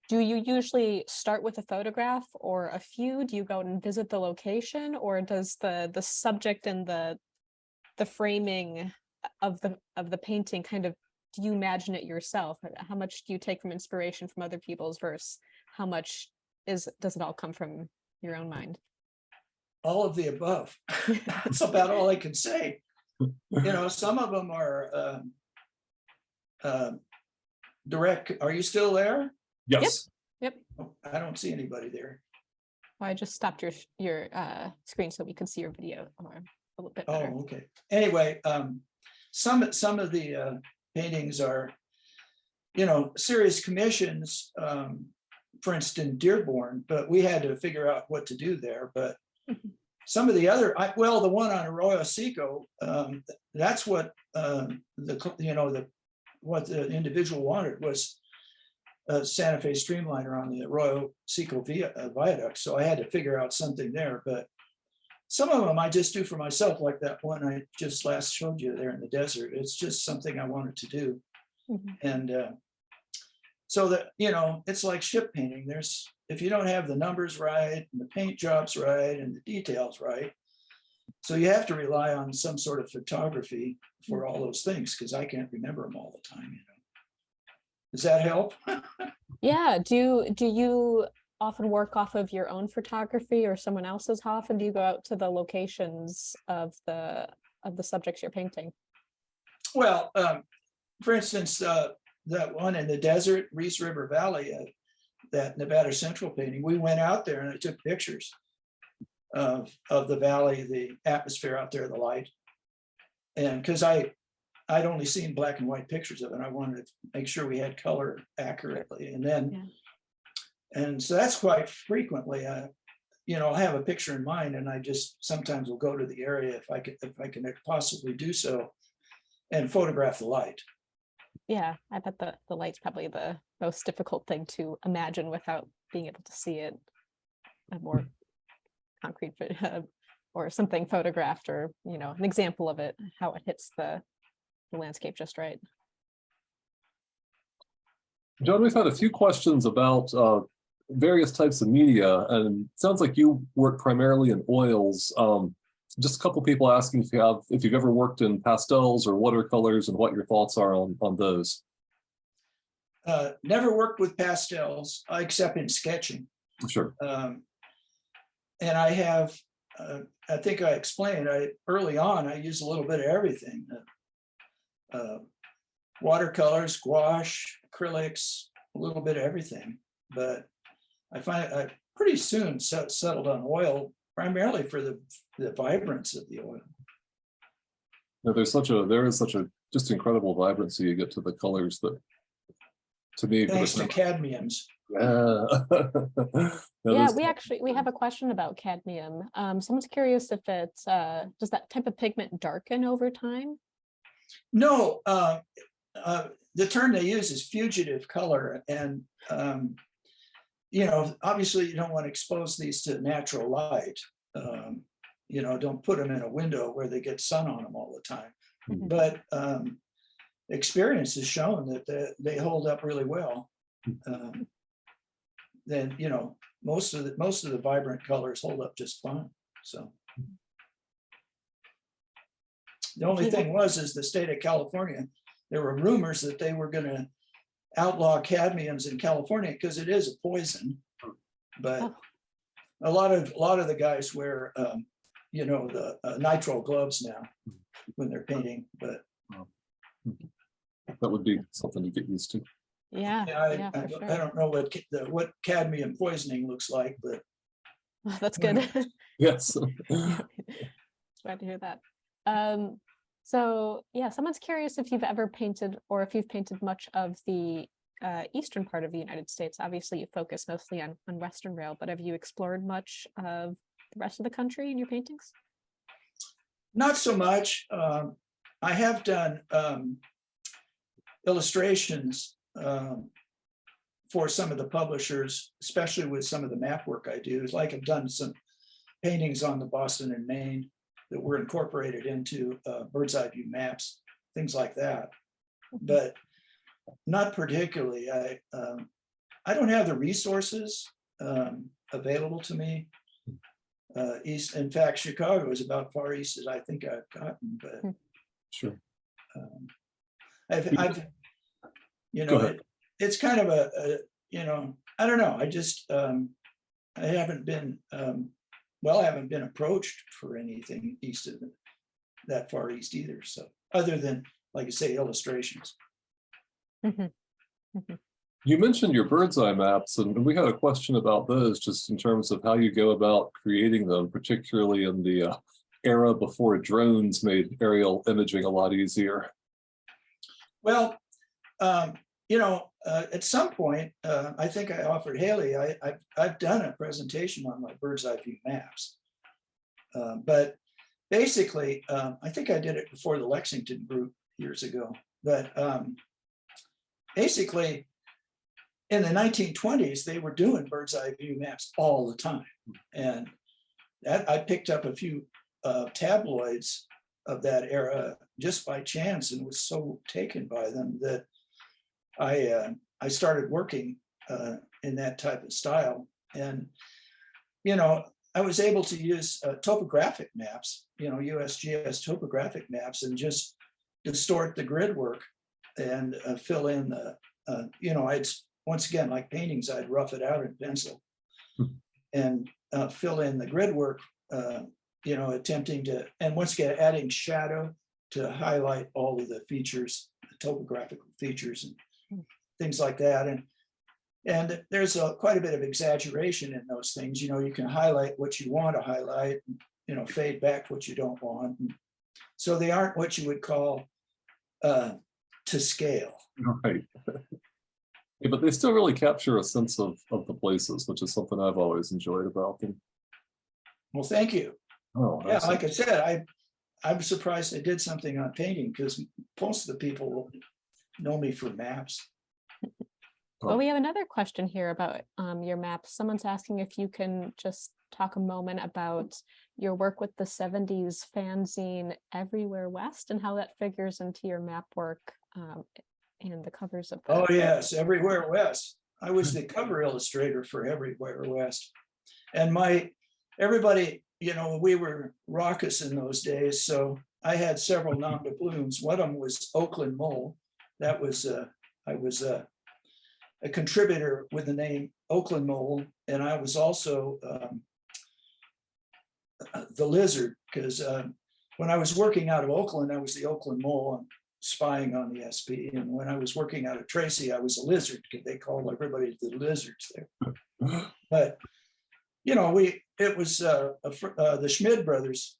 Do you usually start with a photograph or a few? Do you go out and visit the location, or does the subject and the framing of the painting kind of, do you imagine it yourself? How much do you take from inspiration from other people's versus how much does it all come from your own mind? All of the above. That's about all I can say. Some of them are direct. Are you still there? yes. Yep. Oh, I don't see anybody there. Well, I just stopped your screen so we could see your video a little bit better. Oh, okay. Anyway, some of the paintings are, serious commissions. For instance, Dearborn, but we had to figure out what to do there. But some of the other, the one on Arroyo Seco, that's what what the individual wanted was a Santa Fe streamliner on the Arroyo Seco viaduct. So I had to figure out something there. But some of them I just do for myself, like that one I just last showed you there in the desert. It's just something I wanted to do. And so that, it's like ship painting. If you don't have the numbers right and the paint jobs right and the details right, so you have to rely on some sort of photography for all those things, because I can't remember them all the time. Does that help? Yeah. Do you often work off of your own photography or someone else's? How often do you go out to the locations of the subjects you're painting? Well, for instance, that one in the desert, Reese River Valley, that Nevada Central painting, we went out there and I took pictures of the valley, the atmosphere out there, the light. And because I'd only seen black and white pictures of it, I wanted to make sure we had color accurately. And then, and so that's quite frequently, I'll have a picture in mind, and I just sometimes will go to the area if I can possibly do so, and photograph the light. Yeah, I bet the light's probably the most difficult thing to imagine without being able to see it a more concrete or something photographed, or an example of it, how it hits the landscape just right. John, we've had a few questions about various types of media, and it sounds like you work primarily in oils. Just a couple people asking if you've ever worked in pastels or watercolors and what your thoughts are on those. Never worked with pastels except in sketching. Sure. And I have, I think I explained, early on, I used a little bit of everything. Watercolors, gouache, acrylics, a little bit of everything. But I find I pretty soon settled on oil, primarily for the vibrance of the oil. No, there is such a just incredible vibrancy you get to the colors that, to me, Thanks to cadmiums. yeah. Yeah, we have a question about cadmium. Someone's curious if it's does that type of pigment darken over time? No, the term they use is fugitive color, and obviously you don't want to expose these to natural light. Don't put them in a window where they get sun on them all the time. Mhm. But experience has shown that they hold up really well. Then most of the vibrant colors hold up just fine. So the only thing is the state of California, there were rumors that they were going to outlaw cadmiums in California because it is a poison. But a lot of the guys wear the nitrile gloves now when they're painting. But that would be something to get used to. Yeah, I for sure. don't know what cadmium poisoning looks like, but That's good. Yes. Glad to hear that. So yeah, someone's curious if you've ever painted or if you've painted much of the eastern part of the United States. Obviously, you focus mostly on Western Rail, but have you explored much of the rest of the country in your paintings? not so much. I have done illustrations for some of the publishers, especially with some of the map work I do. Like I've done some paintings on the Boston and Maine that were incorporated into bird's eye view maps, things like that. But not particularly. I don't have the resources available to me. East, in fact, Chicago is about far east as I think I've gotten, but Sure. I've Go ahead. it's kind of I don't know. I just I haven't been I haven't been approached for anything east of that far east either. So other than, like I say, illustrations. You mentioned your bird's eye maps, and we had a question about those, just in terms of how you go about creating them, particularly in the era before drones made aerial imaging a lot easier. Well, at some point, I think I offered Haley, I've done a presentation on my bird's eye view maps. But basically, I think I did it before the Lexington group years ago. But basically, in the 1920s, they were doing bird's eye view maps all the time. And I picked up a few tabloids of that era just by chance and was so taken by them that I started working in that type of style. And, I was able to use topographic maps, USGS topographic maps, and just distort the grid work and fill in the, I'd, once again, like paintings, I'd rough it out in pencil and fill in the grid work, attempting to, and once again, adding shadow to highlight all of the features, the topographical features and things like that. And there's quite a bit of exaggeration in those things. You can highlight what you want to highlight, fade back what you don't want. So they aren't what you would call to scale. Right. Yeah, but they still really capture a sense of the places, which is something I've always enjoyed about them. Well, thank you. Oh, Yeah, like I said, I'm surprised I did something on painting because most of the people know me for maps. Well, we have another question here about your maps. Someone's asking if you can just talk a moment about your work with the 70s fanzine Everywhere West and how that figures into your map work and the covers of that. Oh yes, Everywhere West. I was the cover illustrator for Everywhere West. And everybody, we were raucous in those days. So I had several nom de plumes. One of them was Oakland Mole. That was, I was a contributor with the name Oakland Mole. And I was also the Lizard, because when I was working out of Oakland, I was the Oakland Mole and spying on the SP. And when I was working out of Tracy, I was a Lizard, because they called everybody the Lizards there. But it was the Schmid brothers,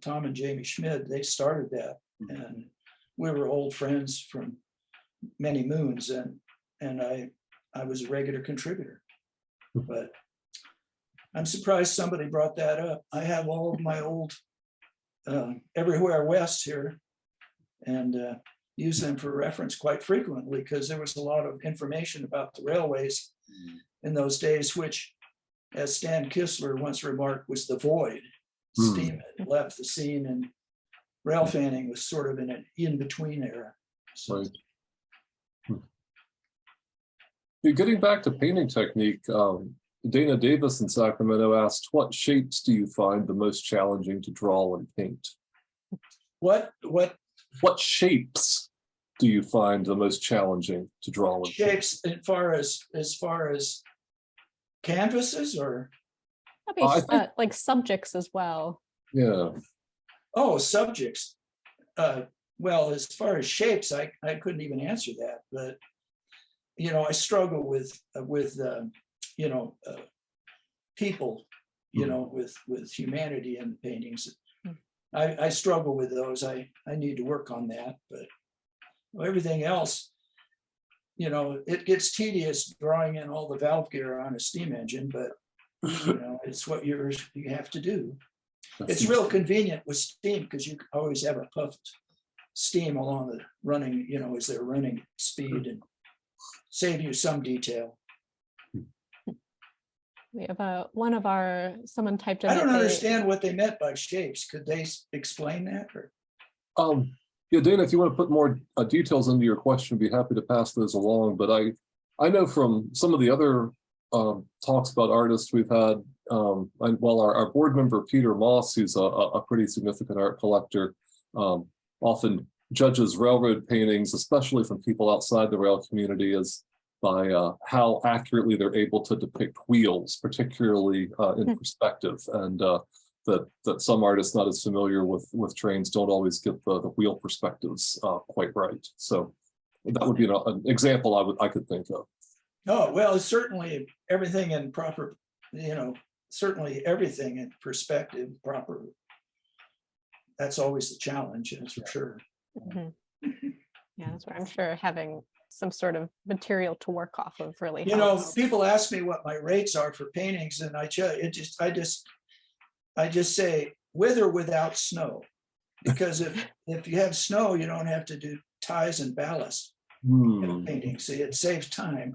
Tom and Jamie Schmid. They started that, and we were old friends from many moons. And I was a regular contributor. But I'm surprised somebody brought that up. I have all of my old Everywhere West here, and use them for reference quite frequently, because there was a lot of information about the railways in those days, which, as Stan Kistler once remarked, was the void. Steam had left the scene, and rail fanning was sort of in an in-between era. So, Right. Getting back to painting technique, Dana Davis in Sacramento asked, what shapes do you find the most challenging to draw and paint? What shapes do you find the most challenging to draw and shapes paint? as far as canvases, or like subjects as well? Yeah. Oh, subjects. Well, as far as shapes, I couldn't even answer that, but I struggle with people, with humanity in paintings. I struggle with those. I need to work on that, but everything else, it gets tedious drawing in all the valve gear on a steam engine, but it's what you have to do. It's real convenient with steam, because you always have a puff of steam along the running, as they're running speed, and save you some detail. We have someone typed in. I don't understand what they meant by shapes. Could they explain that? Or? Yeah, Dana, if you want to put more details into your question, I'd be happy to pass those along. But I know from some of the other talks about artists we've had, our board member, Peter Moss, who's a pretty significant art collector, often judges railroad paintings, especially from people outside the rail community, as by how accurately they're able to depict wheels, particularly in perspective, and that some artists not as familiar with trains don't always get the wheel perspectives quite right. So that would be an example I could think of. Oh, well, certainly everything in proper, certainly everything in perspective proper. That's always the challenge, that's for sure. Yeah, that's where I'm sure having some sort of material to work off of really helps. People ask me what my rates are for paintings, and I just say with or without snow, because if you have snow, you don't have to do ties and ballast in painting. See, it saves time.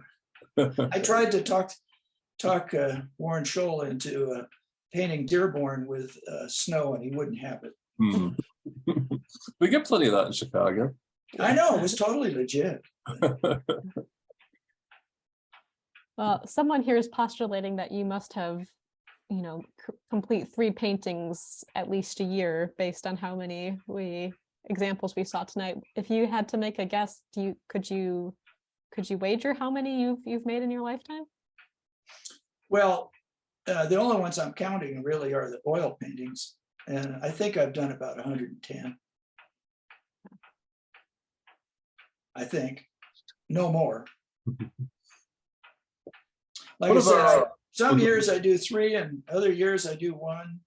I tried to talk Warren Scholl into painting Dearborn with snow, and he wouldn't have it. We get plenty of that in Chicago. I know, it was totally legit. Well, someone here is postulating that you must have, complete 3 paintings at least a year based on how many examples we saw tonight. If you had to make a guess, could you wager how many you've made in your lifetime? Well, the only ones I'm counting really are the oil paintings, and I think I've done about 110. I think, no more. Like I said, some years I do 3, and other years I do 1.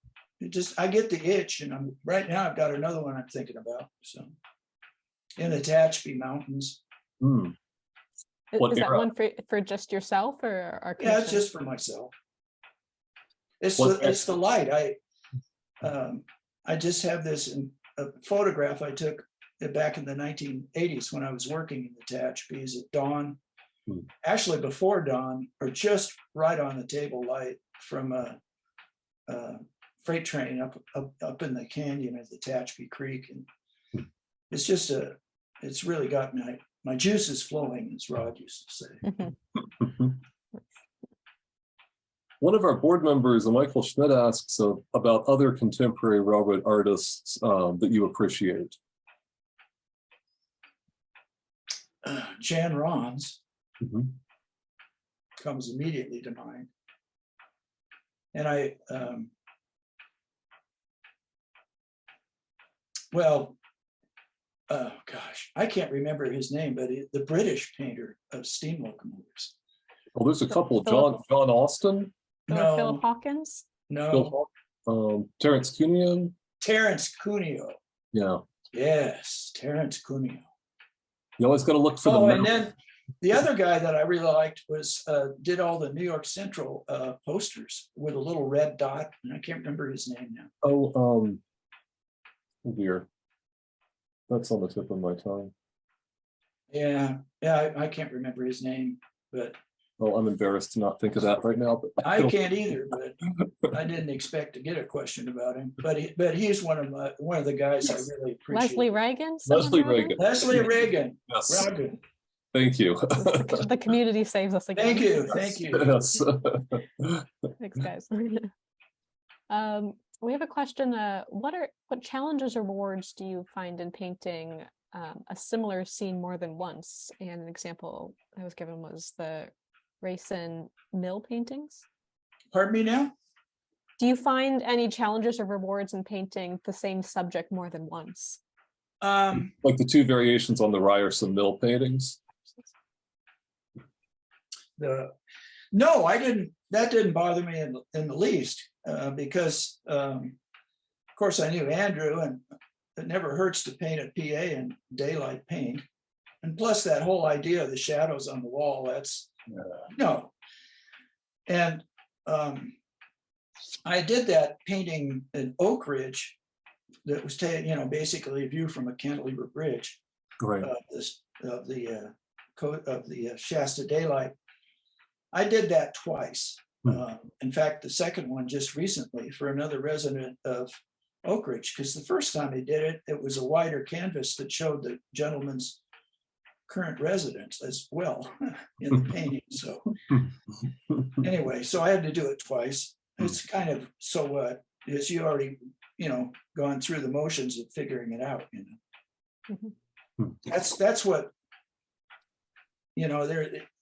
I get the itch, and right now I've got another one I'm thinking about. So, in the Tehachapi Mountains. Is that one for just yourself, or yeah, it's just for myself. It's the light. I just have this in a photograph I took back in the 1980s when I was working in the Tehachapis at dawn, actually before dawn, or just right on the table light from a freight train up in the canyon of the Tehachapi Creek, and it's really got My juice is flowing, as Rod used to say. One of our board members, Michael Schmidt, asks about other contemporary railroad artists that you appreciate. Jan Rons comes immediately to mind. And well, oh gosh, I can't remember his name, but the British painter of steam locomotives. Well, there's a couple. John Austin. No, Philip Hawkins. no, Terence Cuneo. Terence Cuneo. Yeah. Yes, Terence Cuneo. You always got to look for the. Oh, and then the other guy that I really liked was did all the New York Central posters with a little red dot, and I can't remember his name now. Oh dear. That's on the tip of my tongue. Yeah, I can't remember his name, but Well, I'm embarrassed to not think of that right now. But I can't either. But I didn't expect to get a question about him. But he's one of the guys I really appreciate. Leslie Reagan. Leslie Reagan. Leslie Reagan. Yes. Reagan. Thank you. The community saves us again. Thank you. Thank you. Yes. Thanks, guys. We have a question. What challenges or rewards do you find in painting a similar scene more than once? And an example I was given was the Racine mill paintings. Pardon me now? Do you find any challenges or rewards in painting the same subject more than once? Like the two variations on the Ryerson mill paintings. No, I didn't. That didn't bother me in the least because, of course, I knew Andrew, and it never hurts to paint a PA in daylight paint. And plus, that whole idea of the shadows on the wall, that's no. And I did that painting in Oak Ridge that was basically a view from a cantilever bridge Right. of the Shasta daylight. I did that twice. In fact, the second one just recently for another resident of Oak Ridge, because the first time he did it, it was a wider canvas that showed the gentleman's current residence as well in the painting. So anyway, so I had to do it twice. It's kind of so what, is you already, gone through the motions of figuring it out, That's what,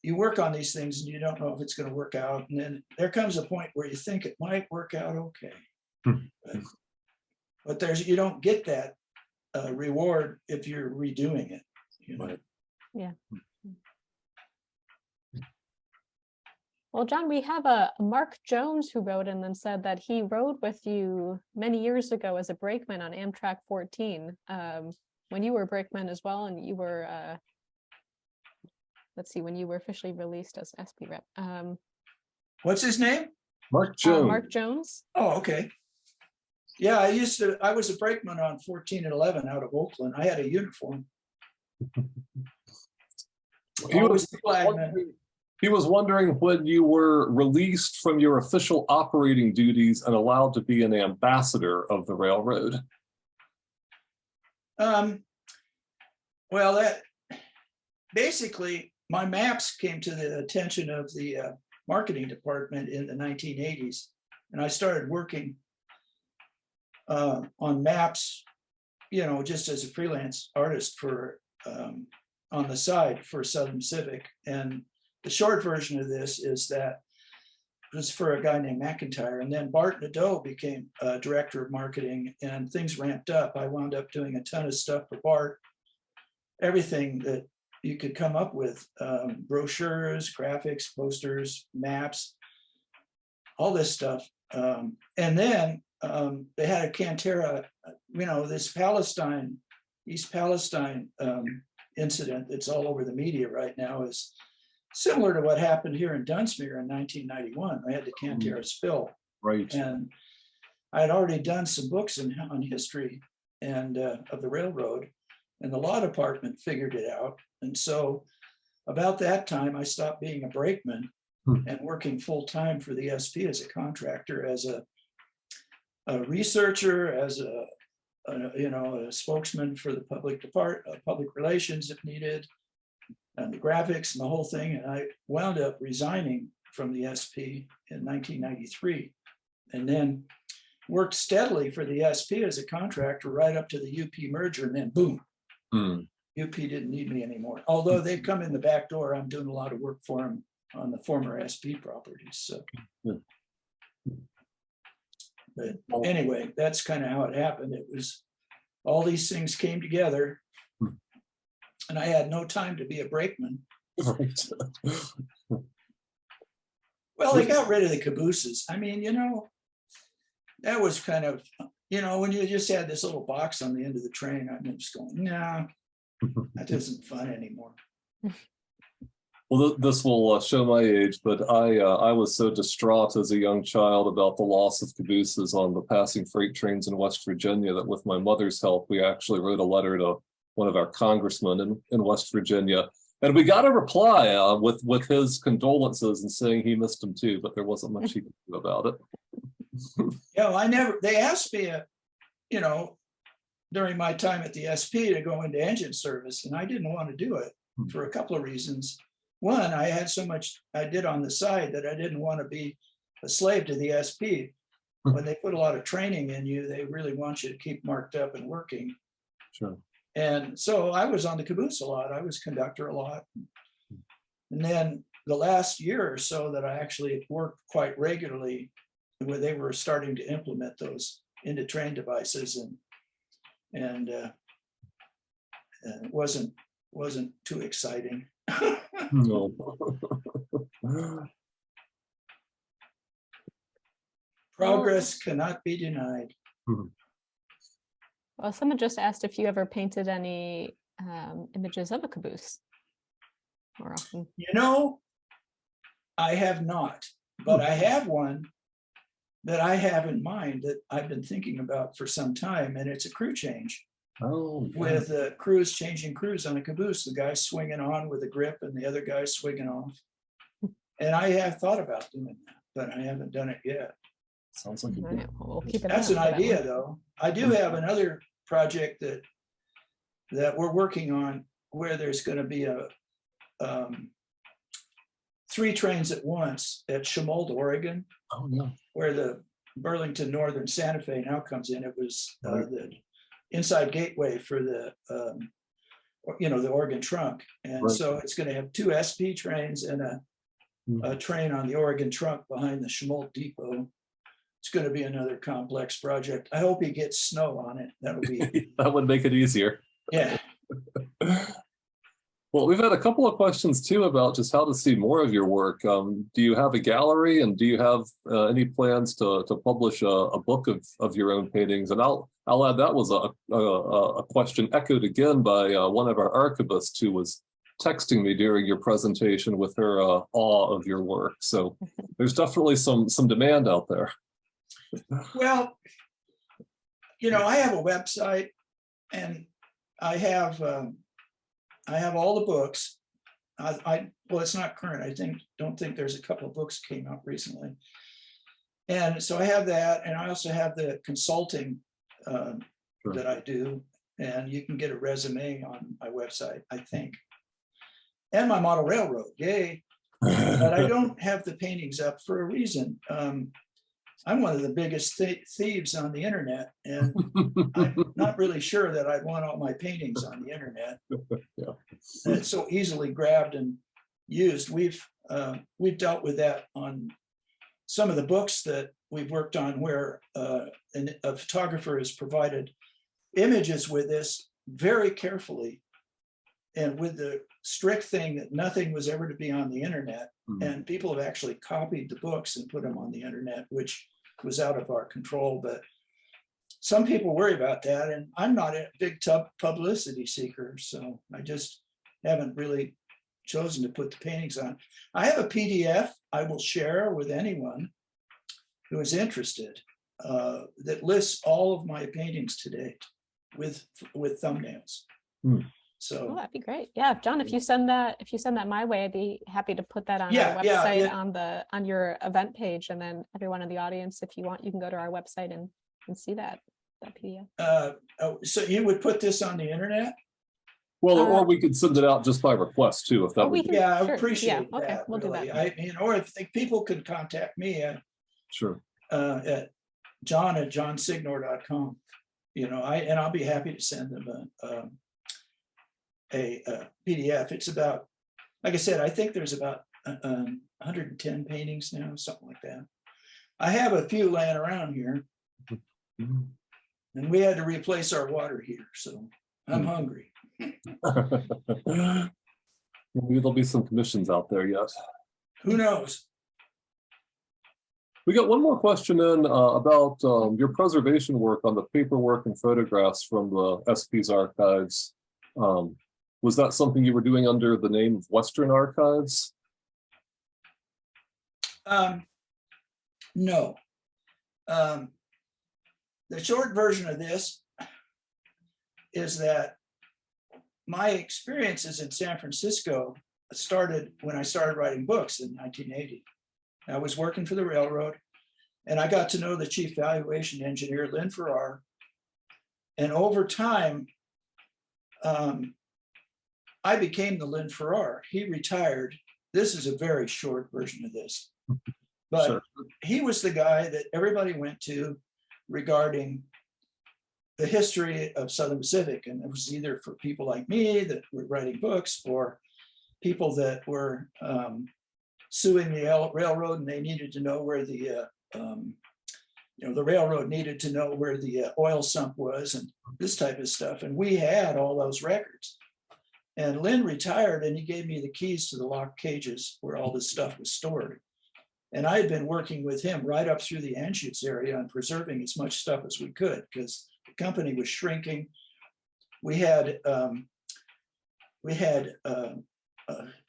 you work on these things and you don't know if it's going to work out. And then there comes a point where you think it might work out okay. But you don't get that reward if you're redoing it. Right. Yeah. Well, John, we have a Mark Jones who wrote in and said that he rode with you many years ago as a brakeman on Amtrak 14 when you were a brakeman as well, and you were, let's see, when you were officially released as SP rep. What's his name? Mark Jones. Mark Jones. Oh, okay. Yeah, I was a brakeman on 14 and 11 out of Oakland. I had a uniform. He was wondering when you were released from your official operating duties and allowed to be an ambassador of the railroad. Well, that basically my maps came to the attention of the marketing department in the 1980s, and I started working on maps, just as a freelance artist for on the side for Southern Civic. And the short version of this is that it was for a guy named McIntyre, and then Bart Nadeau became director of marketing, and things ramped up. I wound up doing a ton of stuff for Bart, everything that you could come up with, brochures, graphics, posters, maps, all this stuff. And then they had a Cantera, this East Palestine incident that's all over the media right now is similar to what happened here in Dunsmuir in 1991. I had the Cantera spill. Right. And I had already done some books on history and of the railroad, and the law department figured it out. And so about that time, I stopped being a brakeman and working full time for the SP as a contractor, as a researcher, as a spokesman for the public relations if needed, and the graphics and the whole thing. And I wound up resigning from the SP in 1993, and then worked steadily for the SP as a contractor right up to the UP merger, and then boom, UP didn't need me anymore. Although they've come in the back door, I'm doing a lot of work for them on the former SP properties. So, but anyway, that's kind of how it happened. It was all these things came together, and I had no time to be a brakeman. Right. Well, they got rid of the cabooses. I mean, that was kind of, when you just had this little box on the end of the train, I'm just going, nah, that isn't fun anymore. Well, this will show my age, but I was so distraught as a young child about the loss of cabooses on the passing freight trains in West Virginia that with my mother's help, we actually wrote a letter to one of our congressmen in West Virginia. And we got a reply with his condolences and saying he missed them too, but there wasn't much he could do about it. Yeah, well, they asked me, during my time at the SP to go into engine service, and I didn't want to do it for a couple of reasons. One, I had so much I did on the side that I didn't want to be a slave to the SP. When they put a lot of training in you, they really want you to keep marked up and working. Sure. And so I was on the caboose a lot. I was conductor a lot. And then the last year or so that I actually worked quite regularly, where they were starting to implement those into train devices, and it wasn't too exciting. No. Progress cannot be denied. Well, someone just asked if you ever painted any images of a caboose more often. I have not, but I have one that I have in mind that I've been thinking about for some time, and it's a crew change. Oh, With crews changing crews on a caboose, the guy swinging on with a grip and the other guy swinging off. And I have thought about doing that, but I haven't done it yet. sounds like All right, well, we'll keep an That's eye an out for that idea, one. though. I do have another project that we're working on where there's going to be a 3 trains at once at Chemold, Oregon, Oh, yeah. where the Burlington Northern Santa Fe now comes in. It was the inside gateway for the the Oregon trunk, and Right. so it's going to have 2 SP trains and a train on the Oregon trunk behind the Chemold depot. It's going to be another complex project. I hope he gets snow on it. That'll be That would make it easier. yeah. Well, we've had a couple of questions too about just how to see more of your work. Do you have a gallery, and do you have any plans to publish a book of your own paintings? And I'll add that was a question echoed again by one of our archivists who was texting me during your presentation with her awe of your work. So there's definitely some demand out there. Well, I have a website, and I have all the books. Well, it's not current. Don't think there's a couple of books came out recently. And so I have that, and I also have the consulting that I do, and you can get a resume on my website, I think. And my model railroad, yay. But I don't have the paintings up for a reason. I'm one of the biggest thieves on the internet, and I'm not really sure that I want all my paintings on the internet. Yeah. And it's so easily grabbed and used. We've dealt with that on some of the books that we've worked on, where a photographer has provided images with this very carefully, and with the strict thing that nothing was ever to be on the internet. And people have actually copied the books and put them on the internet, which was out of our control. But some people worry about that, and I'm not a big publicity seeker, so I just haven't really chosen to put the paintings on. I have a PDF I will share with anyone who is interested that lists all of my paintings to date with thumbnails. So that'd be great. Yeah, John, if you send that my way, I'd be happy to put that on our website, on your event page, and then everyone in the audience, if you want, you can go to our website and see that PDF. So you would put this on the internet? Well, or Uh, we could send it out just by request too, if that Oh, we would, can- Yeah, I sure. appreciate Yeah, okay, that, we'll do really. that. Or if people can contact me sure. at john@johnsignor.com, I'll be happy to send them a PDF. It's about, like I said, I think there's about 110 paintings now, something like that. I have a few laying around here, Mhm. and we had to replace our water heater, so I'm hungry. Maybe there'll be some commissions out there yet. Who knows? We got one more question in about your preservation work on the paperwork and photographs from the SP's archives. Was that something you were doing under the name of Western Archives? No. The short version of this is that my experiences in San Francisco started when I started writing books in 1980. I was working for the railroad, and I got to know the chief valuation engineer, Lynn Farrar. And over time, I became the Lynn Farrar. He retired. This is a very short version of this. But Sure. he was the guy that everybody went to regarding the history of Southern Pacific. And it was either for people like me that were writing books, or people that were suing the railroad, and they needed to know where the railroad needed to know where the oil sump was, and this type of stuff. And we had all those records. And Lynn retired, and he gave me the keys to the locked cages where all this stuff was stored. And I had been working with him right up through the Anschutz area on preserving as much stuff as we could, because the company was shrinking. We had a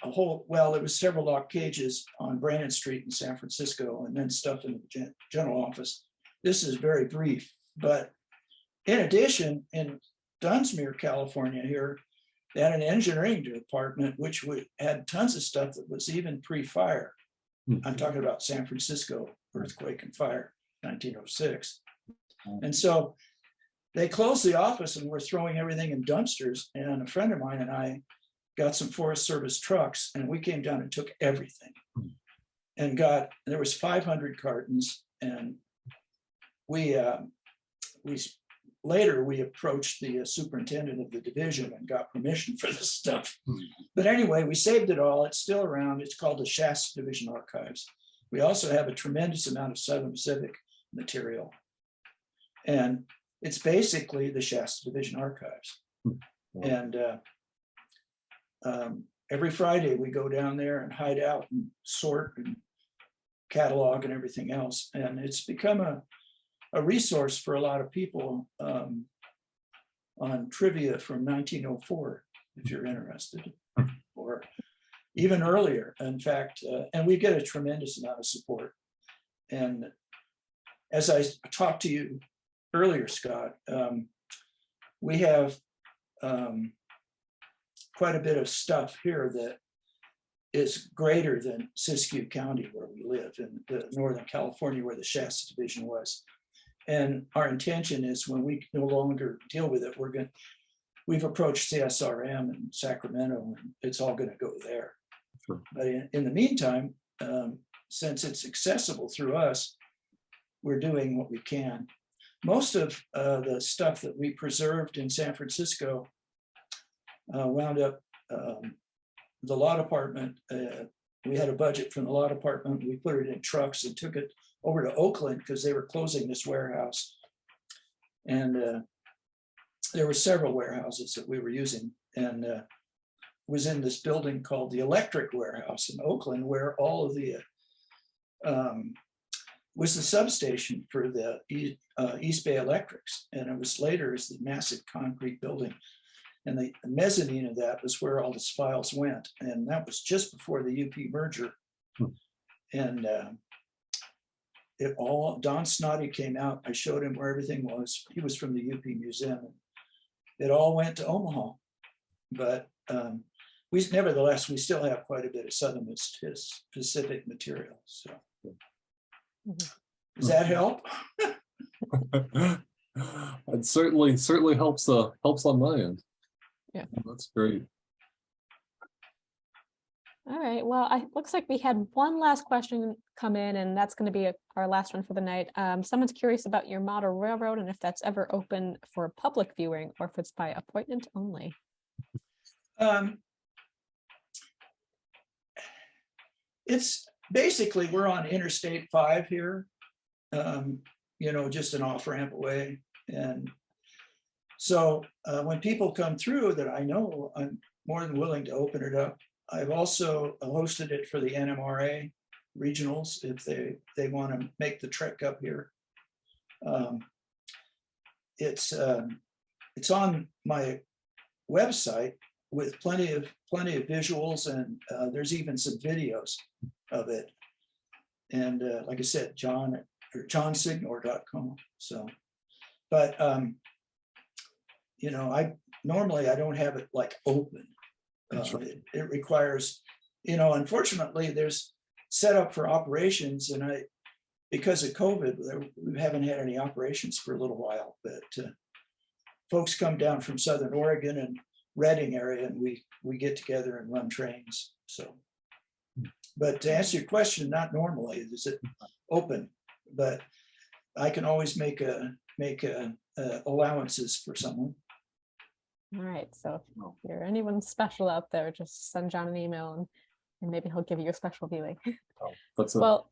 whole, well, there was several locked cages on Brannan Street in San Francisco, and then stuff in the general office. This is very brief, but in addition, in Dunsmuir, California here, they had an engineering department which had tons of stuff that was even pre-fire. I'm talking about San Francisco earthquake and fire, 1906. And so they closed the office and were throwing everything in dumpsters. And a friend of mine and I got some Forest Service trucks, and we came down and took everything. And there was 500 cartons. And later we approached the superintendent of the division and got permission for this stuff. But anyway, we saved it all. It's still around. It's called the Shasta Division Archives. We also have a tremendous amount of Southern Pacific material. And it's basically the Shasta Division Archives. And every Friday we go down there and hide out and sort and catalog and everything else. And it's become a resource for a lot of people on trivia from 1904, if you're interested, or even earlier. In fact, and we get a tremendous amount of support. And as I talked to you earlier, Scott, we have quite a bit of stuff here that is greater than Siskiyou County, where we live, in the Northern California, where the Shasta Division was. And our intention is, when we no longer deal with it, we've approached CSRM in Sacramento, and it's all going to go there. Sure. But in the meantime, since it's accessible through us, we're doing what we can. Most of the stuff that we preserved in San Francisco wound up the law department. We had a budget from the law department. We put it in trucks and took it over to Oakland because they were closing this warehouse. And there were several warehouses that we were using, and was in this building called the Electric Warehouse in Oakland, where all of the was the substation for the East Bay Electrics. And it was later as the massive concrete building. And the mezzanine of that was where all the files went. And that was just before the UP merger. And Don Snoddy came out. I showed him where everything was. He was from the UP Museum. It all went to Omaha. But nevertheless, we still have quite a bit of Southern Pacific material. So does that help? It certainly helps on my end. That's great. All right, well, looks like we had one last question come in, and that's going to be our last one for the night. Someone's curious about your model railroad and if that's ever open for public viewing or if it's by appointment only. It's basically, we're on Interstate 5 here, just an off ramp away. And so when people come through that I know, I'm more than willing to open it up. I've also hosted it for the NMRA regionals if they want to make the trek up here. It's on my website with plenty of visuals, and there's even some videos of it. And like I said, Signor.com. So, but I don't have it like open. It requires, unfortunately, there's set up for operations, and because of COVID, we haven't had any operations for a little while, but folks come down from Southern Oregon and Redding area, and we get together and run trains. So, but to answer your question, not normally is it open, but I can always make allowances for someone. All right, so if you're anyone special out there, just send John an email and maybe he'll give you a special viewing. Well,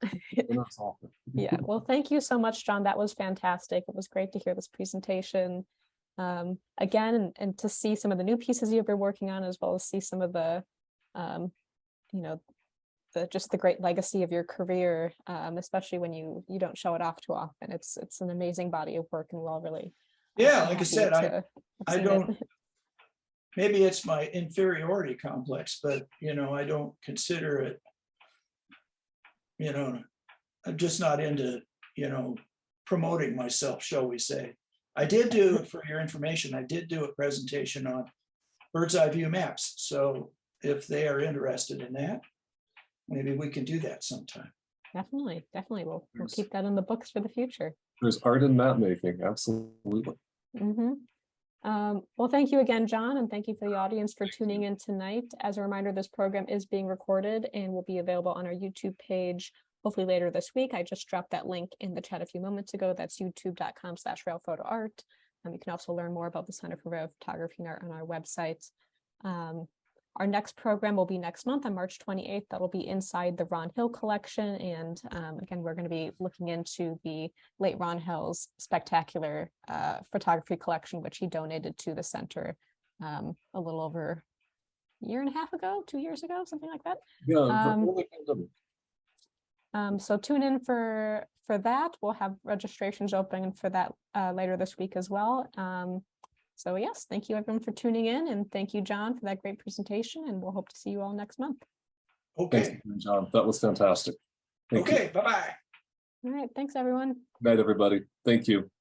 yeah, well, thank you so much, John. That was fantastic. It was great to hear this presentation again, and to see some of the new pieces you've been working on, as well as see some of the, just the great legacy of your career, especially when you don't show it off too often. It's an amazing body of work, and we're all really like I said, I don't. It. Maybe it's my inferiority complex, but I don't consider it. I'm just not into promoting myself, shall we say. I did do, for your information, I did do a presentation on bird's eye view maps. So if they are interested in that, maybe we can do that sometime. Definitely. We'll keep that in the books for the future. There's art in map making, absolutely. Mm-hmm. Well, thank you again, John, and thank you for the audience for tuning in tonight. As a reminder, this program is being recorded and will be available on our YouTube page hopefully later this week. I just dropped that link in the chat a few moments ago. That's youtube.com/railphotoart. You can also learn more about the Center for Rail Photography and Art on our website. Our next program will be next month on March 28th. That'll be inside the Ron Hill collection. And again, we're going to be looking into the late Ron Hill's spectacular photography collection, which he donated to the center a little over a year and a half ago, 2 years ago, something like that. Yeah. So tune in for that. We'll have registrations open for that later this week as well. So yes, thank you everyone for tuning in, and thank you, John, for that great presentation, and we'll hope to see you all next month. Okay. Thanks, John. That was fantastic. Okay, bye-bye. All right, thanks everyone. Good night, everybody. Thank you.